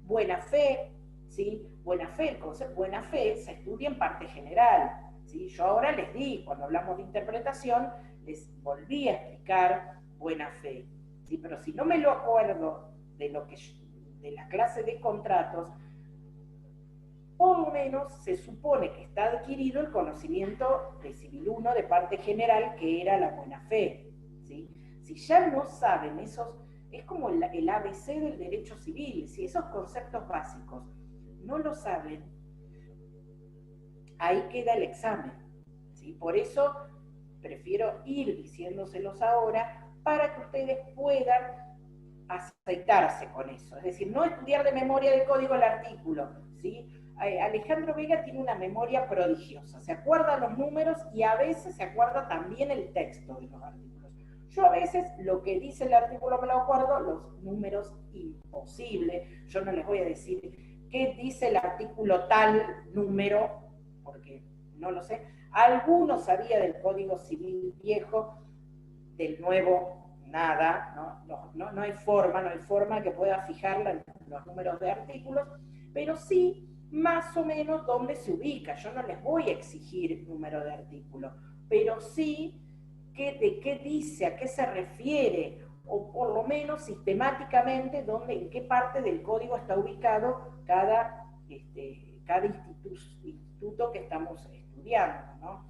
Buena fe, ¿sí? Buena fe, el concepto buena fe se estudia en parte general, ¿sí? Yo ahora les di, cuando hablamos de interpretación, les volví a explicar buena fe, ¿sí? Pero si no me lo acuerdo de la clase de contratos, por lo menos se supone que está adquirido el conocimiento de Civil 1 de parte general, que era la buena fe, ¿sí? Si ya no saben esos, es como el ABC del derecho civil, si esos conceptos básicos no lo saben, ahí queda el examen, ¿sí? Por eso prefiero ir diciéndoselos ahora para que ustedes puedan aceitarse con eso, es decir, no estudiar de memoria de código el artículo, ¿sí? Alejandro Vega tiene una memoria prodigiosa, se acuerda los números y a veces se acuerda también el texto de los artículos. Yo a veces lo que dice el artículo me lo acuerdo, los números imposible, yo no les voy a decir qué dice el artículo tal número, porque no lo sé. Algunos sabía del Código Civil viejo, del nuevo nada, no hay forma que pueda fijar los números de artículos, pero sí más o menos dónde se ubica. Yo no les voy a exigir número de artículo, pero sí de qué dice, a qué se refiere, o por lo menos sistemáticamente en qué parte del código está ubicado cada instituto que estamos estudiando, ¿no?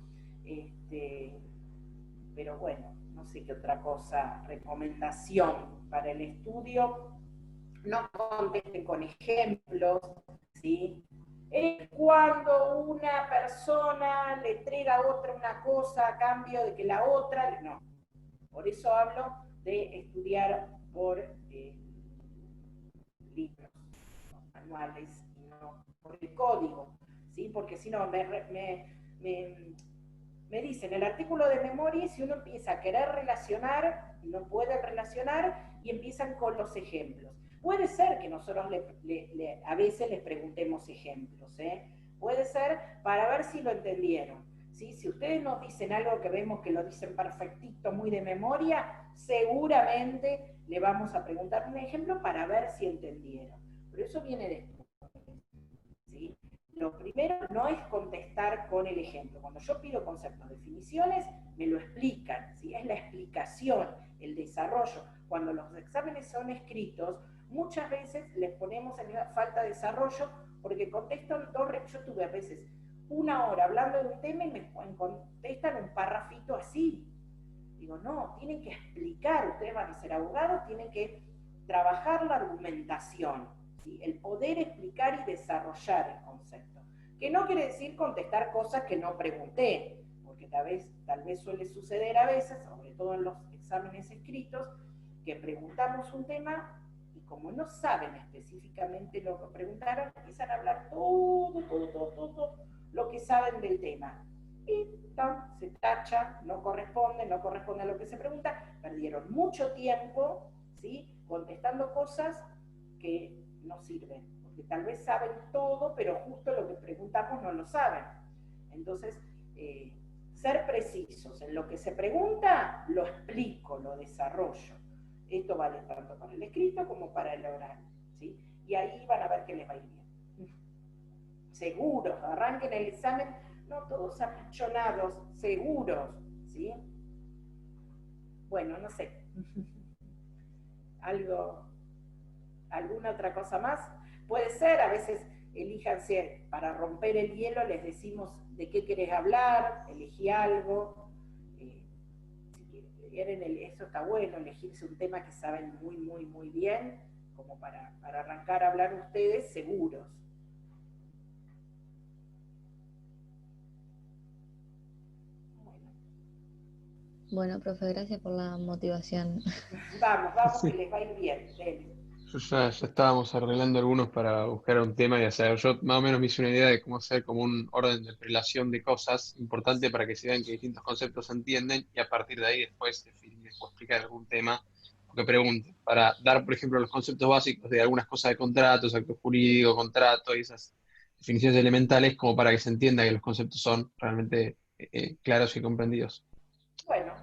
Pero bueno, no sé qué otra cosa, recomendación para el estudio, no contesten con ejemplos, ¿sí? Es cuando una persona le entrega a otra una cosa a cambio de que la otra, no. Por eso hablo de estudiar por libros, manuales, y no por el código, ¿sí? Porque si no, me dicen el artículo de memoria, y si uno empieza a querer relacionar, no puede relacionar, y empiezan con los ejemplos. Puede ser que nosotros a veces les preguntemos ejemplos, ¿eh? Puede ser para ver si lo entendieron, ¿sí? Si ustedes nos dicen algo que vemos que lo dicen perfectito, muy de memoria, seguramente le vamos a preguntar un ejemplo para ver si entendieron. Pero eso viene después, ¿sí? Lo primero no es contestar con el ejemplo. Cuando yo pido conceptos, definiciones, me lo explican, ¿sí? Es la explicación, el desarrollo. Cuando los exámenes son escritos, muchas veces les ponemos en falta de desarrollo porque contestan yo tuve a veces una hora hablando de un tema y me contestan un parrafito así. Digo, no, tienen que explicar, ustedes van a ser abogados, tienen que trabajar la argumentación, ¿sí? El poder explicar y desarrollar el concepto. Que no quiere decir contestar cosas que no pregunté, porque tal vez suele suceder a veces, sobre todo en los exámenes escritos, que preguntamos un tema y como no saben específicamente lo que preguntaron, empiezan a hablar todo lo que saben del tema. Y se tacha, no corresponde a lo que se pregunta, perdieron mucho tiempo, ¿sí? Contestando cosas que no sirven, porque tal vez saben todo, pero justo lo que preguntamos no lo saben. Entonces, ser precisos en lo que se pregunta, lo explico, lo desarrollo. Esto vale tanto para el escrito como para el oral, ¿sí? Y ahí van a ver que les va a ir bien. Seguros, arranquen el examen, no todos apichonados, seguros, ¿sí? Bueno, no sé. ¿Alguna otra cosa más? Puede ser, a veces elíjanse, para romper el hielo les decimos de qué querés hablar, elegí algo, si quieren, eso está bueno, elegirse un tema que saben muy bien, como para arrancar a hablar ustedes seguros. Bueno, profe, gracias por la motivación. Vamos, Sí. que les va a ir bien. Yo ya estábamos arreglando algunos para buscar un tema y hacer. Yo más o menos me hice una idea de cómo hacer como un orden de relación de cosas importante para que se vean que distintos conceptos se entienden y a partir de ahí después definir o explicar algún tema o que pregunten. Para dar, por ejemplo, los conceptos básicos de algunas cosas de contratos, acto jurídico, contrato y esas definiciones elementales como para que se entienda que los conceptos son realmente claros y comprendidos. Bueno,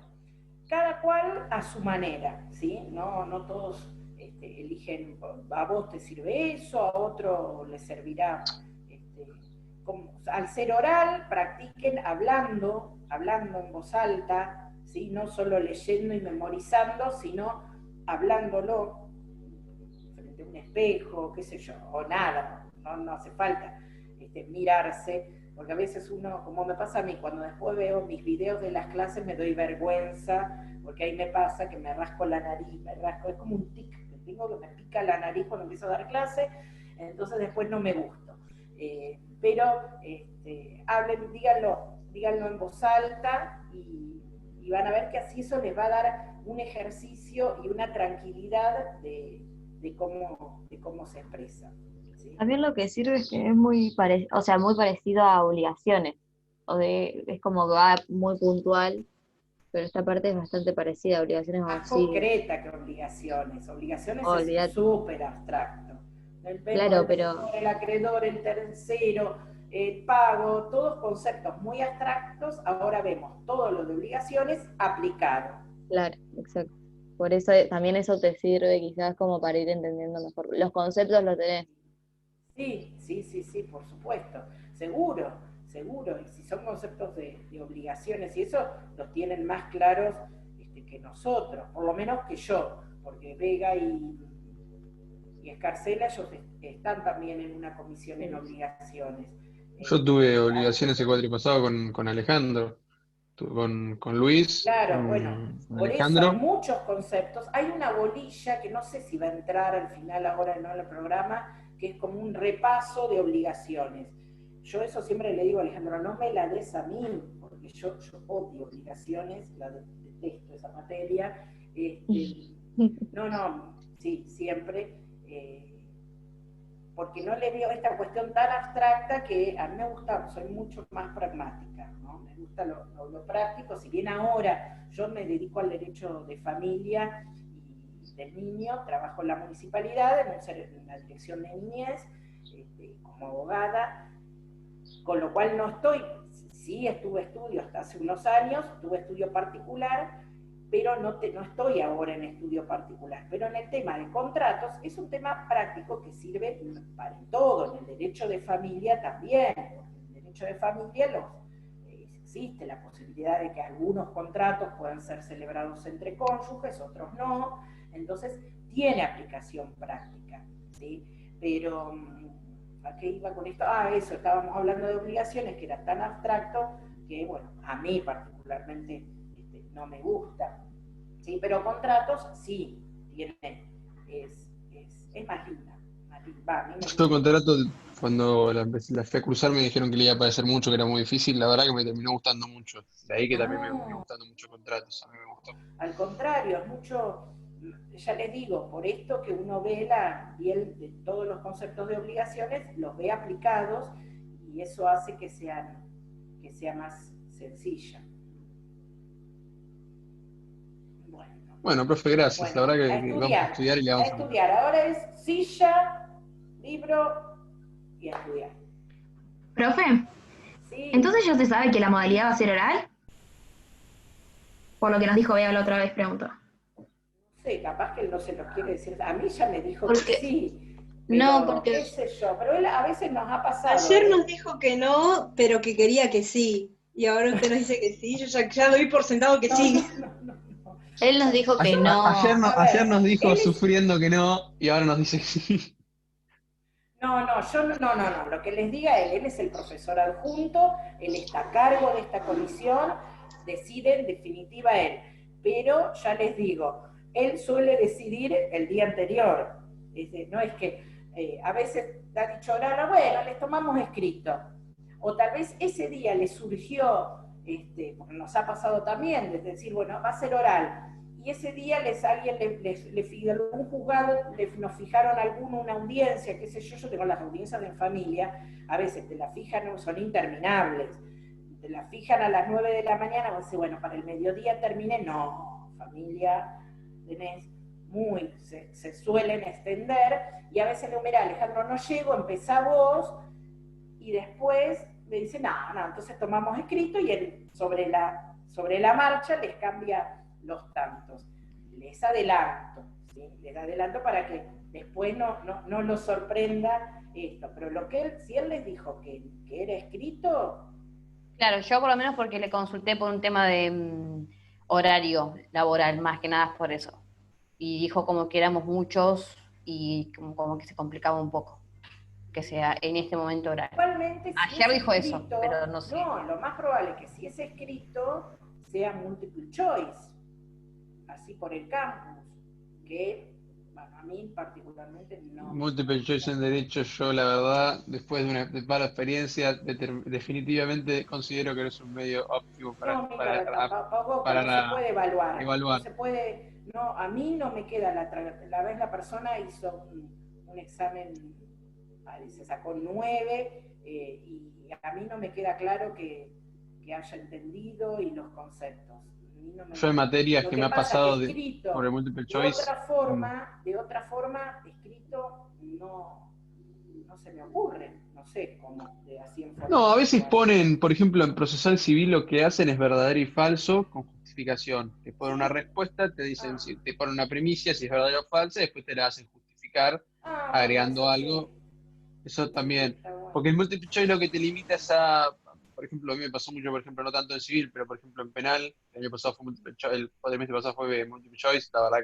cada cual a su manera, ¿sí? No todos eligen, a vos te sirve eso, a otro le servirá. Al ser oral, practiquen hablando en voz alta, ¿sí? No solo leyendo y memorizando, sino hablándolo frente a un espejo, qué sé yo, o nada, no hace falta mirarse, porque a veces uno, como me pasa a mí, cuando después veo mis videos de las clases me doy vergüenza, porque ahí me pasa que me rasco la nariz, es como un tic que tengo, que me pica la nariz cuando empiezo a dar clase, entonces después no me gusto. Pero díganlo en voz alta y van a ver que así eso les va a dar un ejercicio y una tranquilidad de cómo se expresa. ¿Sí? También lo que sirve es que es muy parecido a obligaciones. Es como que va muy puntual, pero esta parte es bastante parecida a obligaciones o Más sí. concreta que obligaciones. Obligaciones es súper abstracto. El Claro, pero el acreedor, el tercero, el pago, todos conceptos muy abstractos. Ahora vemos todo lo de obligaciones aplicado. claro, exacto. Por eso también eso te sirve quizás como para ir entendiendo mejor. Los conceptos los tenés. Sí, por supuesto. Seguro. Y si son conceptos de obligaciones y eso, los tienen más claros que nosotros, por lo menos que yo, porque Vega y Escarcela, ellos están también en una comisión en obligaciones. Yo tuve obligaciones el cuatripasado con Alejandro, con Luis, Claro, bueno, con por eso hay Alejandro. muchos conceptos. Hay una bolilla que no sé si va a entrar al final ahora en el programa, que es como un repaso de obligaciones. Yo eso siempre le digo a Alejandro, no me la des a mí, porque yo odio obligaciones, detesto esa materia. Sí, siempre. Porque no le veo esta cuestión tan abstracta que a mí me gusta, soy mucho más pragmática, ¿no? Me gusta lo práctico, si bien ahora yo me dedico al derecho de familia y del niño, trabajo en la municipalidad, en la dirección de niñez, como abogada, con lo cual no estoy, sí estudio hasta hace unos años, tuve estudio particular, pero no estoy ahora en estudio particular. Pero en el tema de contratos es un tema práctico que sirve para todo, en el derecho de familia también. En el derecho de familia existe la posibilidad de que algunos contratos puedan ser celebrados entre cónyuges, otros no, entonces tiene aplicación práctica, ¿sí? Pero, ¿a qué iba con esto? Eso, estábamos hablando de obligaciones, que era tan abstracto que, bueno, a mí particularmente no me gusta, ¿sí? Pero contratos sí, es más linda, a mí me Yo gusta. contrato, cuando la fui a cruzar me dijeron que le iba a parecer mucho, que era muy difícil, la verdad que me terminó gustando mucho. De ahí que también me terminó gustando mucho contratos, a mí me gustó. Al contrario, es mucho, ya les digo, por esto que uno ve de todos los conceptos de obligaciones, los ve aplicados y eso hace que sea más sencilla. Bueno, profe, gracias. La verdad que vamos a estudiar y le vamos a meter. Ahora es silla, libro y estudiar. Profe, Sí. ¿entonces ya se sabe que la modalidad va a ser oral? Por lo que nos dijo Bea la otra vez, preguntó. No sé, capaz que él no se los quiere decir. A mí ya me dijo Porque, que sí. Pero, no, porque qué sé yo, pero él a veces nos ha pasado. Ayer nos dijo que no, pero que quería que sí. Y ahora usted nos dice que sí. Yo ya doy por sentado que sí. No. él nos dijo que no. Ayer nos dijo él sufriendo que no y ahora nos dice que sí. No, lo que les diga él es el profesor adjunto, él está a cargo de esta comisión, decide en definitiva él, pero ya les digo, él suele decidir el día anterior, no es que a veces ha dicho, no, bueno, les tomamos escrito, o tal vez ese día le surgió, porque nos ha pasado también, de decir, bueno, va a ser oral, y ese día alguien le fijó un juzgado, nos fijaron una audiencia, qué sé yo tengo las audiencias de familia, a veces te las fijan, son interminables, te las fijan a las 9 de la mañana, vos decís, bueno, para el mediodía termine, no, familia, tenés se suelen extender, y a veces le digo, mira, Alejandro, no llego, empezá vos, y después le dice, no, entonces tomamos escrito, y él sobre la marcha les cambia los tantos. Les adelanto, ¿sí? Les adelanto para que después no los sorprenda esto. Pero lo que si él les dijo que era escrito... Claro, yo por lo menos porque le consulté por un tema de horario laboral, más que nada por eso. Y dijo como que éramos muchos y como que se complicaba un poco que sea en este momento horario. Igualmente, si Ayer es dijo escrito, eso, pero no sé. No, lo más probable es que si es escrito sea multiple choice, así por el campus, que bueno, a mí particularmente no. Múltiple choice en derecho, yo la verdad, después de una mala experiencia, definitivamente considero que no es un medio óptimo No, mira, tampoco no se puede evaluar. evaluar. No se puede, no, a mí no me queda la vez la persona hizo un examen, se sacó 9, y a mí no me queda claro que haya entendido y los conceptos. Yo en materias que me ha pasado escrito, por el multiple choice. de otra forma, escrito no se me ocurre, no sé cómo, así en forma. No, a veces ponen, por ejemplo, en procesal civil lo que hacen es verdadero y falso con justificación. Te ponen una respuesta, te dicen, te ponen una primicia, si es verdadero o falsa, y después te la hacen justificar agregando bueno, algo. sí. Eso también. Bueno. Porque el multiple choice lo que te limita es a, por ejemplo, a mí me pasó mucho, por ejemplo, no tanto en civil, pero por ejemplo en penal, el año pasado fue multiple choice, el cuatrimestre pasado fue multiple choice, la verdad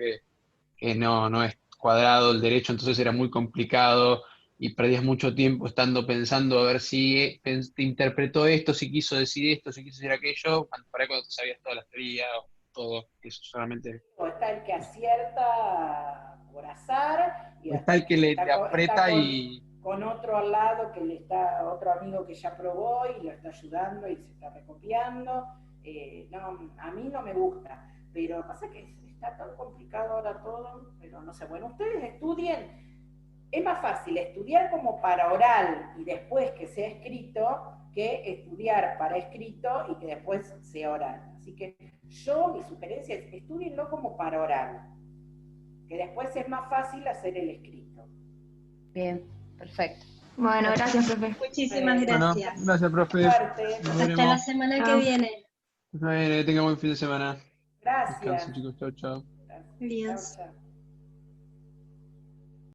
que no es cuadrado el derecho, entonces era muy complicado y perdías mucho tiempo estando pensando a ver si te interpretó esto, si quiso decir esto, si quiso decir aquello, para cuando te sabías toda la teoría, todo, eso solamente. O está el que acierta por azar, y Está el que te aprieta con otro al lado, otro amigo que ya probó y lo está ayudando y se está recopiando. No, a mí no me gusta, pero pasa que está tan complicado ahora todo, pero no sé, bueno, ustedes estudien. Es más fácil estudiar como para oral y después que sea escrito que estudiar para escrito y que después sea oral. Así que mi sugerencia es estudienlo como para oral, que después es más fácil hacer el escrito. Bien, perfecto. Bueno, gracias, profe. Muchísimas gracias. Bueno, gracias, profe. Hasta la semana que viene. Que tenga buen fin de semana. Gracias. Descansen, chicos. Chao, chao. Gracias. Adiós. Chao, chao.